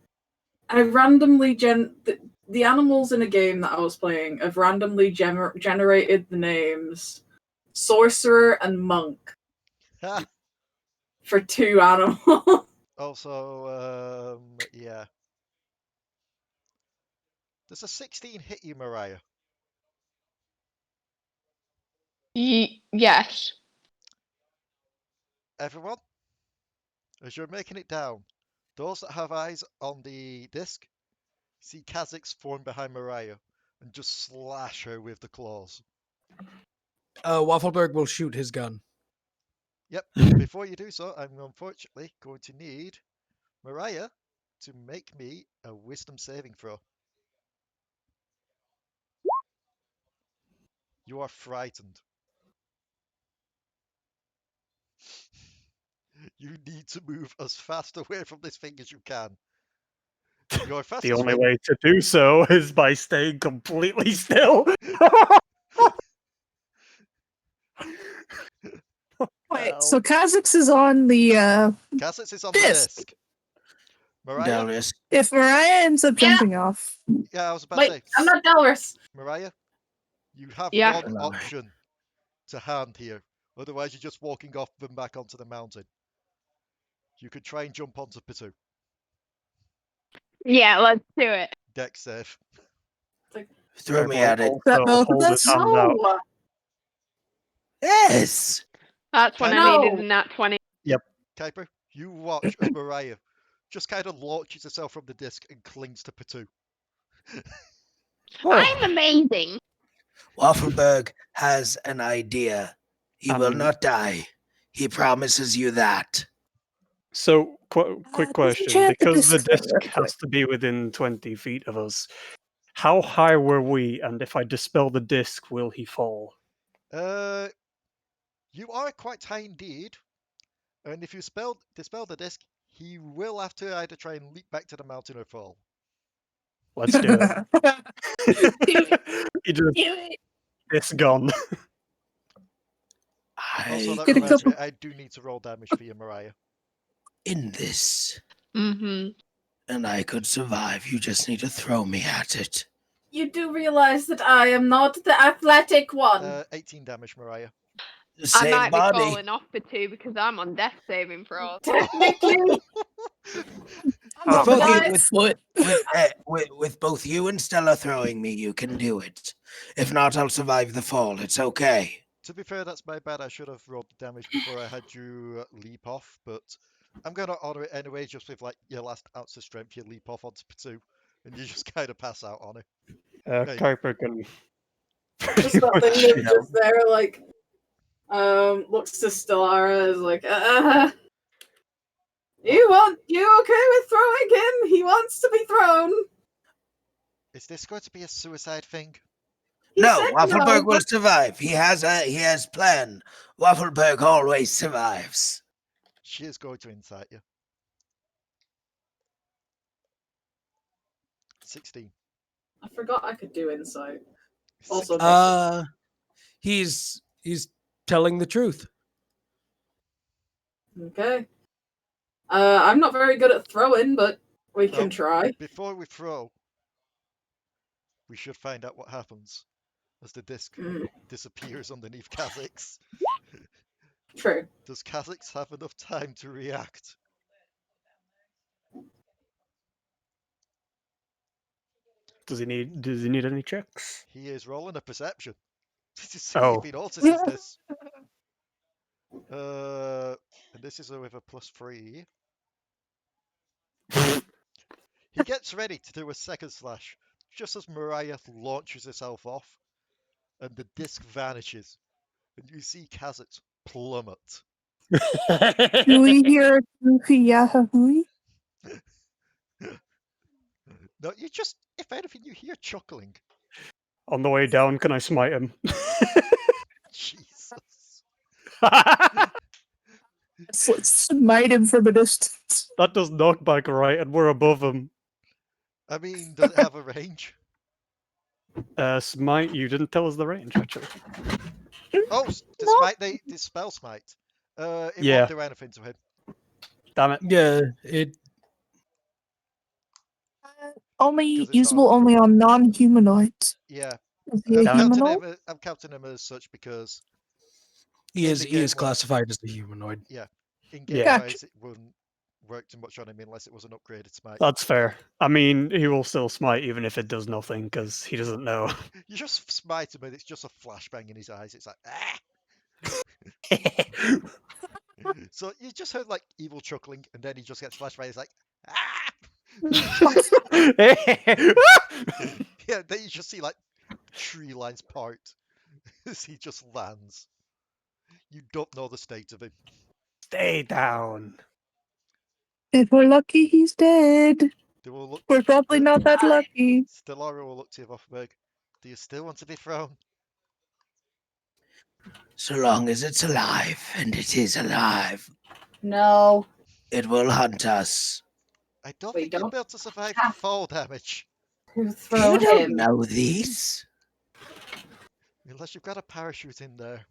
I randomly the animals in a game that I was playing have randomly generated the names Sorcerer and Monk for two animals. Also, yeah. Does a 16 hit you, Mariah? Yes. Everyone, as you're making it down, those that have eyes on the disc see Kha'Zix form behind Mariah and just slash her with the claws. Waffleberg will shoot his gun. Yep. Before you do so, I'm unfortunately going to need Mariah to make me a wisdom saving throw. You are frightened. You need to move as fast away from this thing as you can. Your fastest The only way to do so is by staying completely still. Wait, so Kha'Zix is on the Kha'Zix is on disc. the disc. Mariah? Delris. If Mariah ends up jumping off. Yeah, I was about Wait, to say. I'm not Delris. Mariah, you have Yeah. one option to hand here. Otherwise, you're just walking off and back onto the mountain. You could try and jump onto Potoo. Yeah, let's do it. Dex save. Throw me at it. That both of Hold us? his hand out. No. Yes. That's what I No. needed in that 20. Kuiper, you watch as Mariah just kind of launches herself from the disc and clings to Potoo. I'm amazing. Waffleberg has an idea. He will not die. He promises you that. So, quick let's question: enchant the because the disc then disc real quick. has to be within 20 feet of us, how high were we? And if I dispel the disc, will he fall? You are quite high indeed, and if you dispel the disc, he will have to either try and leap back to the mountain or fall. Let's do it. He just Do it. it's gone. Also, I that Get a reminds me, couple- I do need to roll damage for you, Mariah. in this, Mm-hmm. and I could survive. You just need to throw me at it. You do realize that I am not the athletic one. 18 damage, Mariah. I Same might be body. falling off for 2 because I'm on death saving throws. Technically, I'm on Fuck the it, right with- foot. With both you and Stella throwing me, you can do it. If not, I'll survive the fall. It's okay. To be fair, that's my bad. I should have rolled the damage before I had you leap off, but I'm going to honor it anyway, just with like your last ounce of strength, you leap off onto Potoo, and you just kind of pass out on it. Hey. Kuiper can. just that thing pretty of much- just there, like, looks to Stellara, is like, you okay with throwing him? He wants to be thrown. Is this going to be a suicide thing? He No, said Waffleberg no, will but survive. He has plan. Waffleberg always survives. She is going to incite you. 16. I forgot I could do insight. Also, 16. He's telling the truth. Okay. I'm not very good at throwing, but we can Well, try. Before we throw, we should find out what happens as the disc Mm, disappears underneath Kha'Zix. true. Does Kha'Zix have enough time to react? Does he need any checks? He is rolling a perception to see Oh. if he notices this. And this is with a +3. He gets ready to do a second slash, just as Mariah launches herself off, and the disc vanishes, and you see Kha'Zix plummet. Do we hear a goofy yahoo? No, you just, if anything, you hear chuckling. On the way down, can I smite him? Jesus. Let's smite him from a distance. That does knockback, right? And we're above him. I mean, does it have a range? Smite, you didn't tell us the range, actually. Oh, the smite, the spell smite. It Yeah. won't do anything to him. Damn it. Yeah, it. Only 'Cause it's usable not- only on non-humanoids. Yeah, Is he a humanoid? I'm counting him as such because He In is the he is game, well- classified as a humanoid. in game Yeah. wise, it wouldn't work too much on him unless it was an upgraded smite. That's fair. I mean, he will still smite even if it does nothing, because he doesn't know. You just smite him and it's just a flashbang in his eyes. It's like, ah! So you just heard like evil chuckling and then he just gets flashbang. He's like, ah! Yeah, then you just see like tree lines part as he just lands. You don't know the state of him. Stay down. If we're lucky, he's dead. They will look. We're probably not that lucky. Stellara will look to you, Waffleberg. Do you still want to be thrown? So long as it's alive, and it is alive, No. it will hunt us. I don't We think you'll don't be able to survive have- fall damage. To throw You don't him. know these. Unless you've got a parachute in there.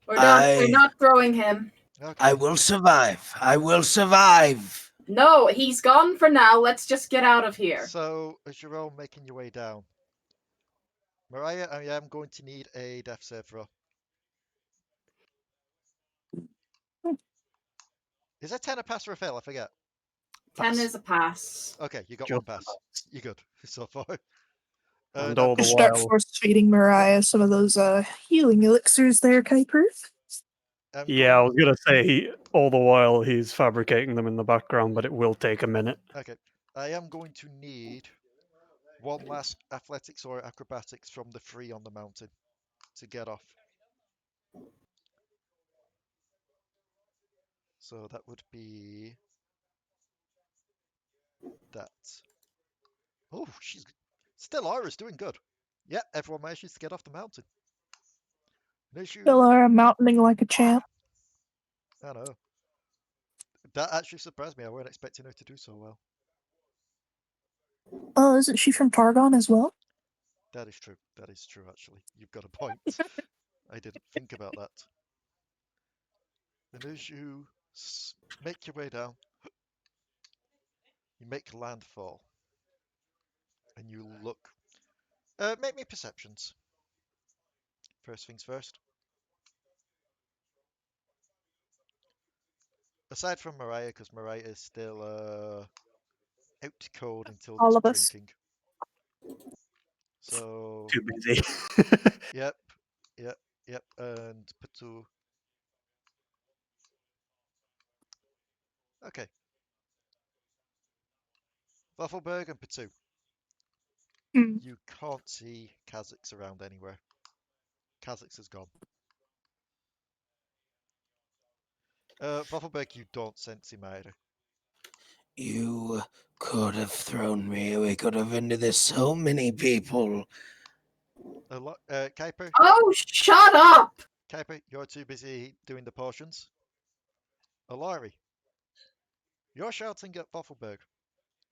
We're done. We're I- not throwing him. Okay. I will survive. I will survive. No, he's gone for now. Let's just get out of here. So, as you're all making your way down, Mariah, I am going to need a death save throw. Is that 10 a pass or a fail? I forget. 10 Pass. is a pass. Okay, you got Just one pass. You're good so far. And now- all the Just start while, force feeding Mariah some of those healing elixirs there, Kuiper. I'm yeah, I going- was gonna say all the while he's fabricating them in the background, but it will take a minute. Okay, I am going to need one last athletics or acrobatics from the 3 on the mountain to get off. So that would be that. Oh, still Ara's doing good. Yeah, everyone manages to get off the mountain. No issue. Alara mountaining like a champ. I know. That actually surprised me. I weren't expecting her to do so well. Oh, isn't she from Targon as well? That is true. That is true, actually. You've got a point. I didn't think about that. And as you make your way down, you make landfall. And you look. Make me perceptions. First things first. Aside from Mariah, because Mariah is still out cold until All it's of us. drinking. So, Too busy. yep, and Potoo. Okay. Waffleberg and Potoo. Hmm. You can't see Kha'Zix around anywhere. Kha'Zix is gone. Waffleberg, you don't sense him either. You could have thrown me. We could have ended this. So many people. Kuiper, Oh, shut up! Kuiper, you're too busy doing the potions. Alari, you're shouting at Waffleberg,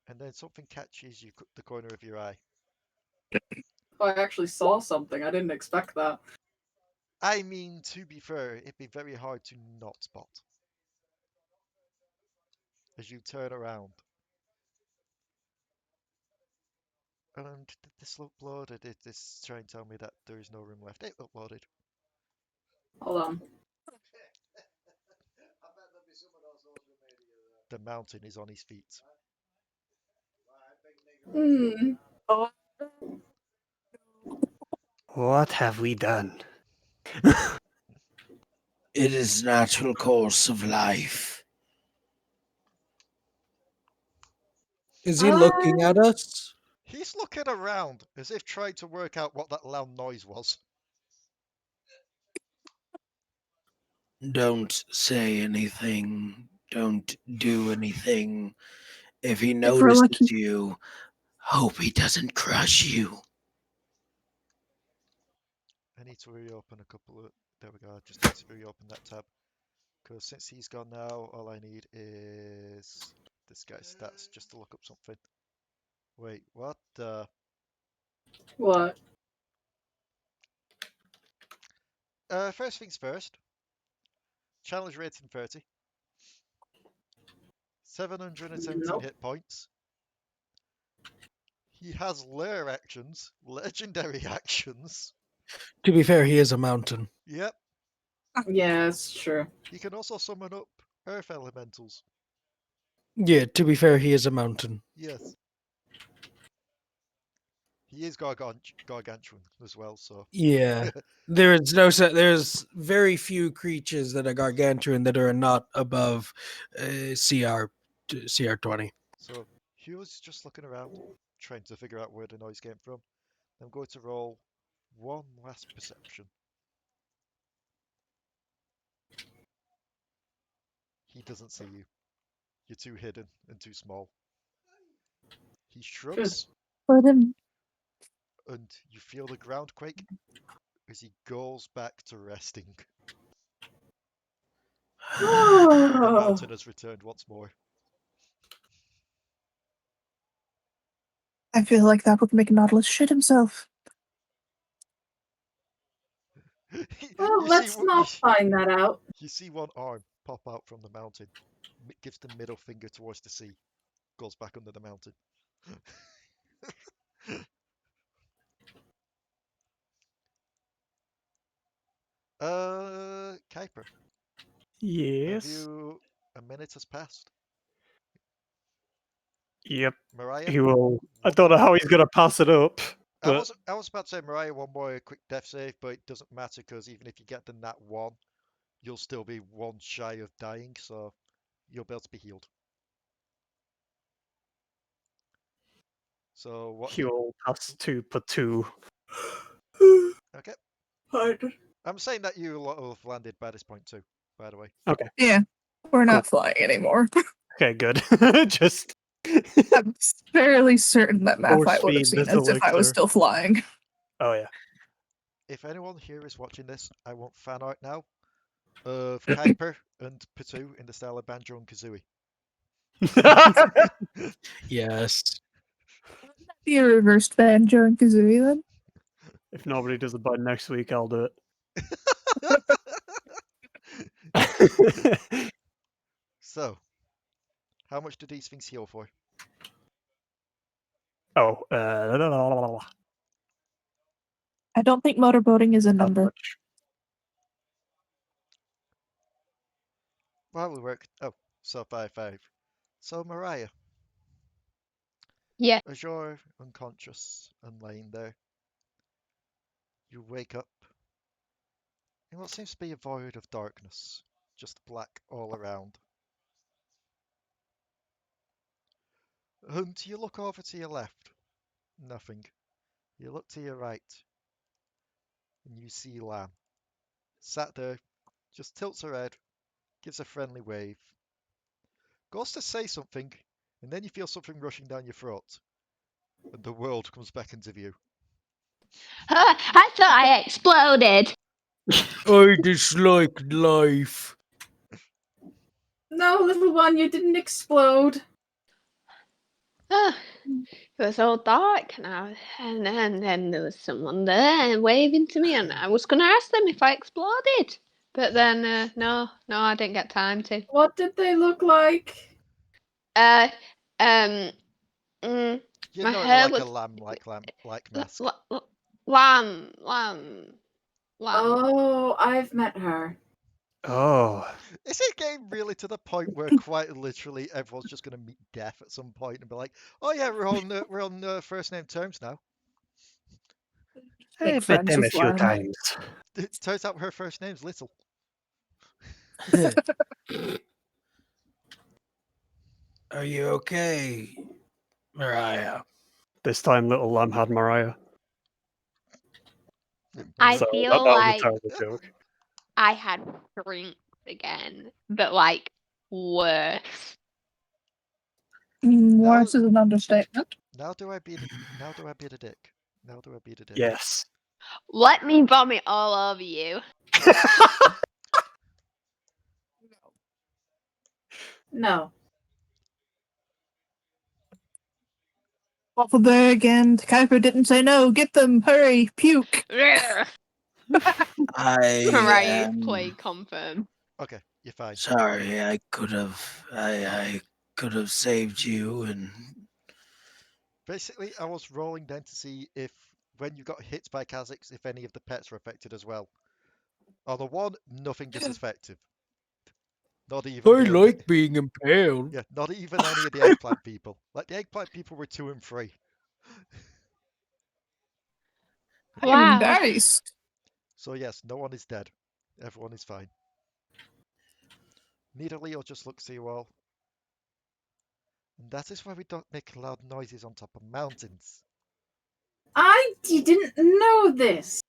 and then something catches you the corner of your eye. I actually saw something. I didn't expect that. I mean, to be fair, it'd be very hard to not spot. As you turn around. And did this upload, or did this try and tell me that there is no room left? It uploaded. Hold on. The mountain is on his feet. Hmm. What have we done? It is natural course of life. Is he looking at us? He's looking around as if trying to work out what that loud noise was. Don't say anything. Don't do anything. If he If we're notices lucky. you, hope he doesn't crush you. I need to reopen a couple of... There we go, I just need to reopen that tab. Because since he's gone now, all I need is this guy's stats just to look up something. Wait, what the... What? First things first. Challenge rating 30. 717 Nope. hit points. He has lair actions, legendary actions. To be fair, he is a mountain. Yep. Yeah, it's true. He can also summon up earth elementals. Yeah, to be fair, he is a mountain. Yes. He is gargantuan as well, so. Yeah. There's very few creatures that are gargantuan that are not above CR 20. So he was just looking around, trying to figure out where the noise came from. I'm going to roll one last perception. He doesn't see you. You're too hidden and too small. He shrugs, For them. and you feel the ground quake as he goes back to resting. The mountain has returned once more. I feel like that would make Nautilus shit himself. Well, You let's see, not find that out. you see one arm pop out from the mountain, gives the middle finger towards the sea, goes back under the mountain. Kuiper, have Yes. you... A minute has passed. Yep. Mariah? He will. I One don't know more. how he's gonna pass it up. I But was about to say, Mariah, one more quick death save, but it doesn't matter because even if you get the nat 1, you'll still be one shy of dying, so you'll be able to be healed. So what? he will pass to Potoo. Okay. Pardon. I'm saying that you lot have landed by this point too, by the way. Okay. Yeah. We're not flying anymore. Okay, good. Just I'm fairly certain that Force Malphite would have feed seen this us if I was elixir. still flying. oh yeah. If anyone here is watching this, I want fan art now of Kuiper and Potoo in the style of Banjo and Kazooie. Yes. Be a reversed Banjo and Kazooie then. If nobody does it by next week, I'll do it. So, how much do these things heal for? oh, I don't think motorboating is a not number. much. Well, we work. Oh, so 5-5. So, Mariah, Yeah. as you're unconscious and laying there, you wake up in what seems to be a void of darkness, just black all around. And you look over to your left, nothing. You look to your right, and you see Lamb. Sat there, just tilts her head, gives a friendly wave, goes to say something, and then you feel something rushing down your throat, and the world comes back into view. I thought I exploded. I dislike life. No, little one, you didn't explode. Oh, it was all dark now, and then there was someone there and waving to me, and I was going to ask them if I exploded. But then, no, I didn't get time to. What did they look like? Mm, You my know, hair like was a lamb, like mask. lamb. Oh, I've met her. Oh, Is it getting really to the point where quite literally everyone's just going to meet death at some point and be like, "Oh yeah, we're on first name terms now." I Make met friends them a with few Lamb. times. It turns out her first name's Little. Are you okay, Mariah? This time, little lamb had Mariah. I So feel that was a like terrible joke. I had drinks again, but like worse. Worse is an understatement. Now do I be the dick? Now do I be the dick? Yes. Let me vomit all over you. No. Waffleberg and Kuiper didn't say no. Get them, hurry, puke. Right, I play confirm. Okay, you're fine. sorry. I could have saved you, and Basically, I was rolling then to see if when you got hit by Kha'Zix, if any of the pets were affected as well. On the one, nothing is effective. Not even I the like being impaled. yeah, not even any of the eggplant people. Like the eggplant people were 2 and 3. Wow. Nice. So yes, no one is dead. Everyone is fine. Nidalee just looks to you all. And that is why we don't make loud noises on top of mountains. You didn't know this.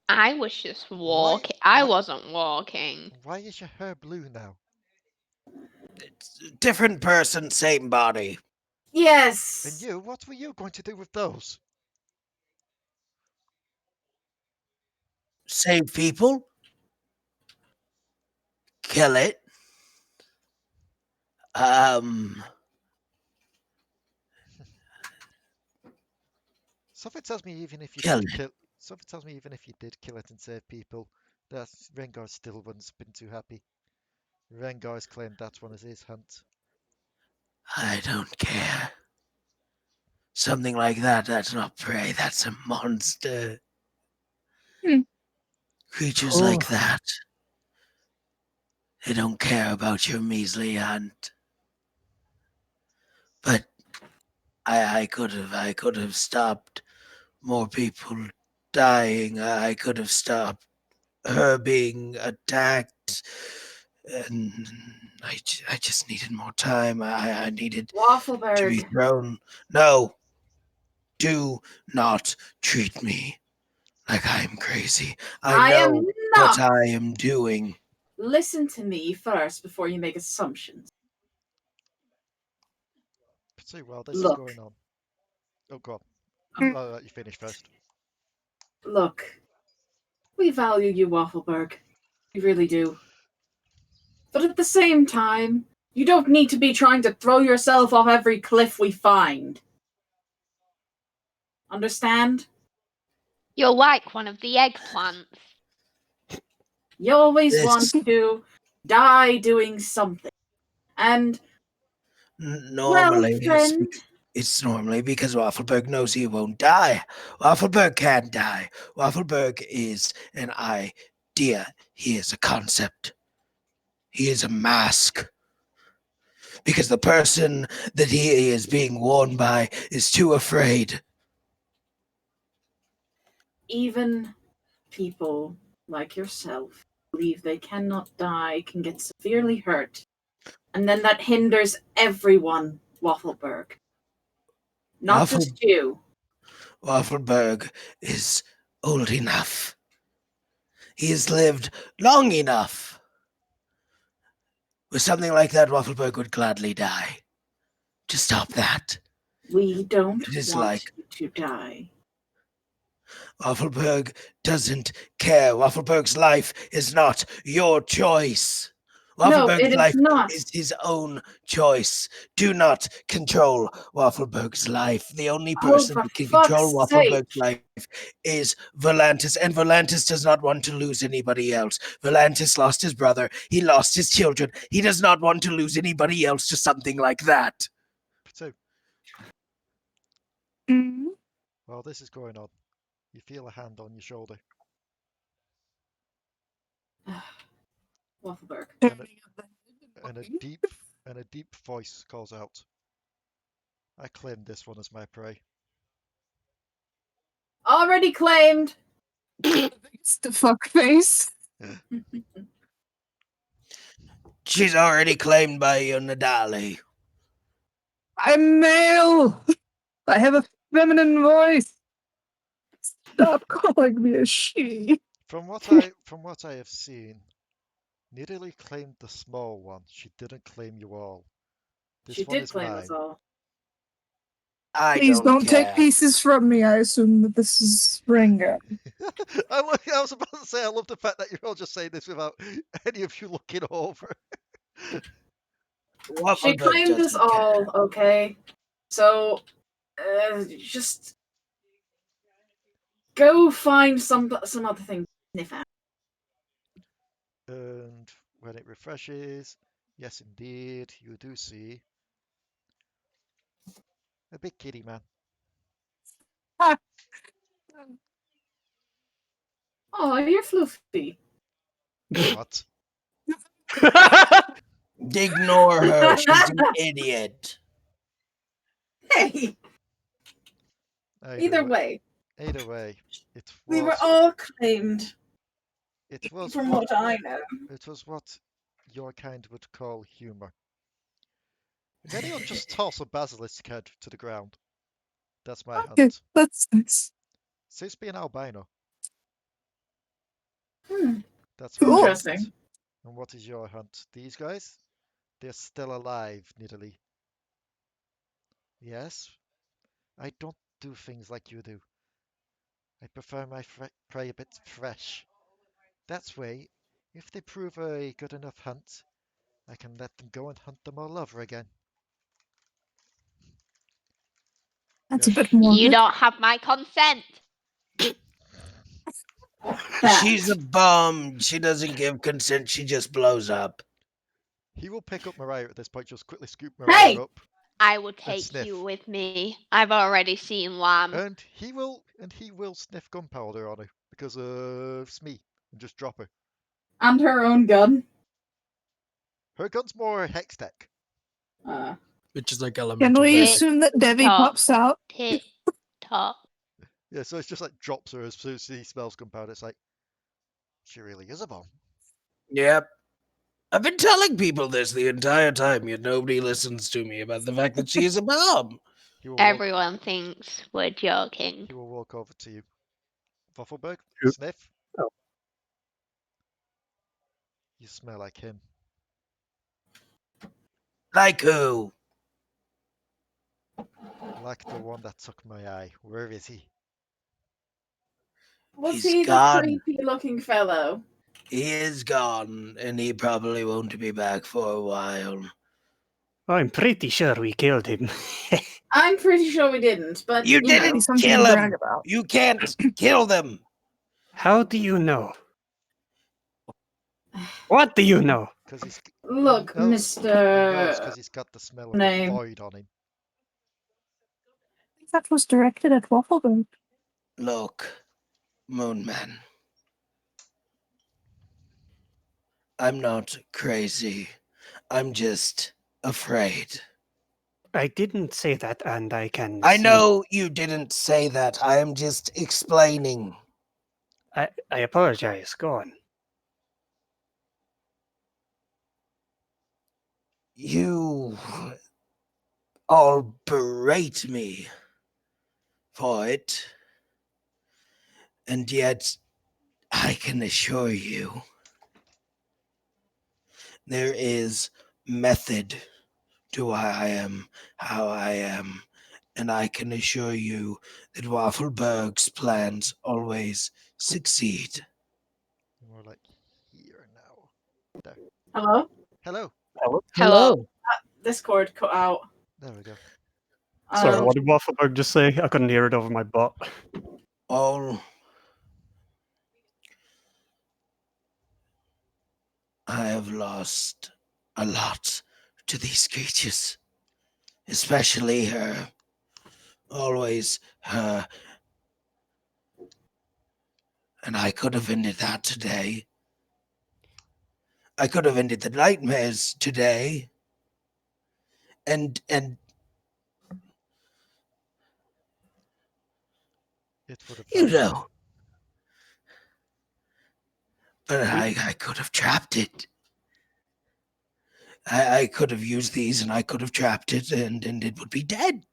I was just walking. Why- I wasn't walking. Why is your hair blue now? it's a different person, same body. Yes. And you, what were you going to do with those? Save people. Kill it. Something tells me even if you Kill did it. kill, something tells me even if you did kill it and save people, that Rengar still wouldn't have been too happy. Rengar's claimed that one as his hunt. I don't care. Something like that, that's not prey, that's a monster. Creatures like Oh. that, they don't care about your measly hunt. But I could have stopped more people dying. I could have stopped her being attacked. And I just needed more time. I needed to be Waffleberg. thrown. No. Do not treat me like I'm crazy. I I am know not. what I am doing. listen to me first before you make assumptions. See, while this is Look. going on. Oh, go on. I'll let you finish first. Look, we value you, Waffleberg. We really do. But at the same time, you don't need to be trying to throw yourself off every cliff we find. Understand? You're like one of the eggplants. You always This- want to die doing something. And, Normally, well, friend, it's normally because Waffleberg knows he won't die. Waffleberg can't die. Waffleberg is an idea. He is a concept. He is a mask. Because the person that he is being worn by is too afraid. even people like yourself believe they cannot die, can get severely hurt. And then that hinders everyone, Waffleberg. Not just you. Waffleberg is old enough. He has lived long enough. With something like that, Waffleberg would gladly die. To stop that. We don't It is want like- you to die. Waffleberg doesn't care. Waffleberg's life is not your choice. No, Waffleberg's it is life not. is his own choice. Do not control Waffleberg's life. The only person for who can control fuck's Waffleberg's sake. life is Volantis, and Volantis does not want to lose anybody else. Volantis lost his brother. He lost his children. He does not want to lose anybody else to something like that. Potoo, Mm. while this is going on, you feel a hand on your shoulder. Waffleberg. And a deep voice calls out, I claim this one as my prey. Already claimed. It's the fuck face. She's already claimed by you, Nadali. I'm male. I have a feminine voice. Stop calling me a she. From what I have seen, Nidalee claimed the small one. She didn't claim you all. This She one did is claim mine. us all. Please don't care. take pieces from me. I assume that this is Ringa. I was about to say, I love the fact that you're all just saying this without any of you looking over. She Waffleberg claimed us doesn't care. all, okay? So, just go find some other thing to sniff at. And when it refreshes, yes indeed, you do see a big kitty man. Oh, you're fluffy. What? Ignore her. She's an idiot. Hey, either way, Either way, it we were was all claimed, it was from what what I know. it was what your kind would call humor. And then he'll just toss a basilisk head to the ground. That's my Okay, hunt. that's nice. Seems to be an albino. That's Cool. my Interesting. hunt. And what is your hunt? These guys? They're still alive, Nidalee. Yes? I don't do things like you do. I prefer my prey a bit fresh. That way, if they prove a good enough hunt, I can let them go and hunt them all over again. That's a Yes. bit more. You don't have my consent. She's a bum. She doesn't give consent. She just blows up. He will pick up Mariah at this point, just quickly scoop Mariah up, I will take sniff. you with me. I've already seen Lamb. and he will sniff gunpowder on her because of Smee and just drop her. And her own gun. Her gun's more hex tech. Which is like Can elemental. we Tick assume that Debbie tock. pops out? Tick tock. Yeah, so it's just like drops her as soon as he smells gunpowder. It's like, she really is a bomb. Yep. I've been telling people this the entire time, yet nobody listens to me about the fact that she is a bum. He will walk, Everyone thinks we're joking. he will walk over to you. Waffleberg, Shoot. sniff. Oh. You smell like him. Like who? Like the one that took my eye. Where is he? Was He's he the gone. creepy-looking fellow? He is gone, and he probably won't be back for a while. I'm pretty sure we killed him. I'm pretty sure we didn't, but You know. didn't Something kill to brag him. about. You can't kill them. How do you know? What do you know? Because he's Look, he knows Mr. because he's got the smell of Name. the void on him. That was directed at Waffleberg. Look, Moonman. I'm not crazy. I'm just afraid. I didn't say that, and I can. I see- know you didn't say that. I am just explaining. I apologize. Go on. You all berate me for it. And yet, I can assure you, there is method to why I am how I am. And I can assure you that Waffleberg's plans always succeed. More like here now. There. Hello? Hello. Hello. Discord cut out. There we go. Sorry, Um, what did Waffleberg just say? I couldn't hear it over my butt. All I have lost a lot to these creatures, especially her. Always her. And I could have ended that today. I could have ended the nightmares today. And It would have you helped. know. But I could have trapped it. I could have used these and I could have trapped it and it would be dead.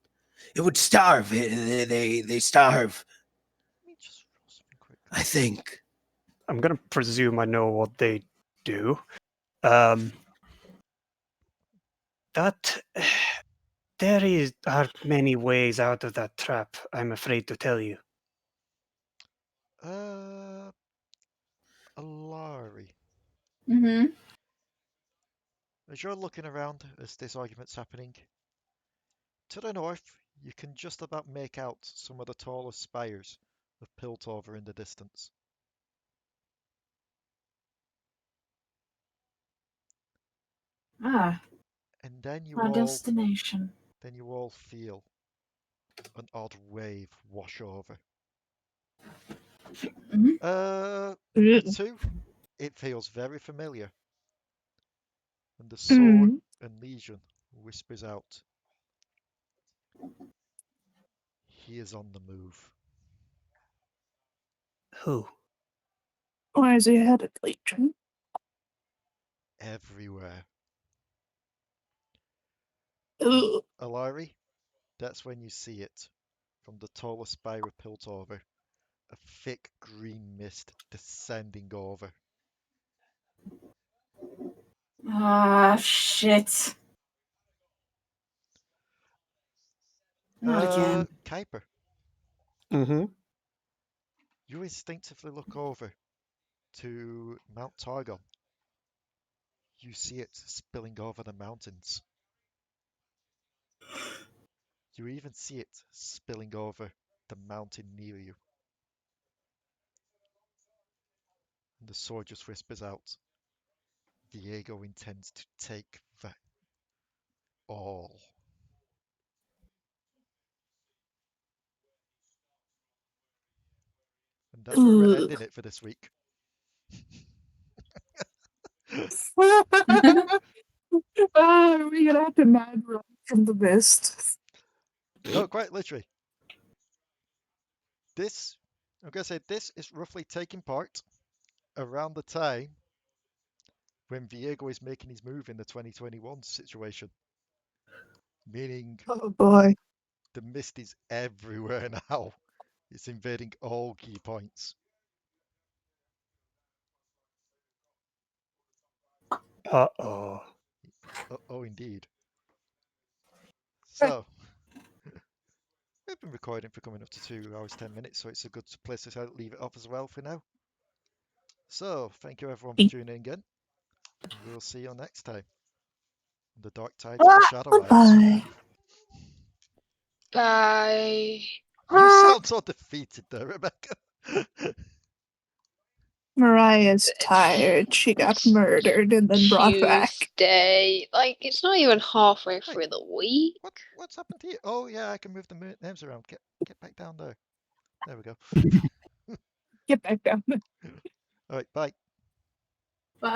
It would starve. They starve, Let me just roll something quick. I think. I'm gonna presume I know what they do. That there are many ways out of that trap. I'm afraid to tell you. Alari. mm-hmm. As you're looking around as this argument's happening, to the north, you can just about make out some of the tallest spires of Piltover in the distance. Ah, And then you our all destination. feel an odd wave wash over. Mhm. Two, it feels very familiar. And the sword and legion whispers out. He is on the move. Who? Why is he headed, Legion? Everywhere. Ugh. Alari, that's when you see it. From the tallest spire of Piltover. A thick green mist descending over. Ah, shit. Not again. Kuiper, Mm-hmm. you instinctively look over to Mount Targon. You see it spilling over the mountains. You even see it spilling over the mountain near you. And the sword just whispers out, Viego intends to take that all. And that's where we're ending it for this week. We're gonna have to mad run from the mist. No, quite literally. I'm going to say this is roughly taking part around the time when Viego is making his move in the 2021 situation. Meaning Oh boy. the mist is everywhere now. It's invading all key points. Uh-oh. Oh, indeed. So, we've been recording for coming up to 2 hours 10 minutes, so it's a good place to leave it off as well for now. So, thank you everyone for tuning in again. We'll see you next time. The Dark Tides of the Shadowlands. Goodbye. Bye. You sound so defeated there, Rebecca. Mariah's tired. She got murdered and then brought back. Tuesday. Like, it's not even halfway through the week. What's happened to you? Oh yeah, I can move the names around. Get back down there. There we go. Get back down. All right, bye. Bye.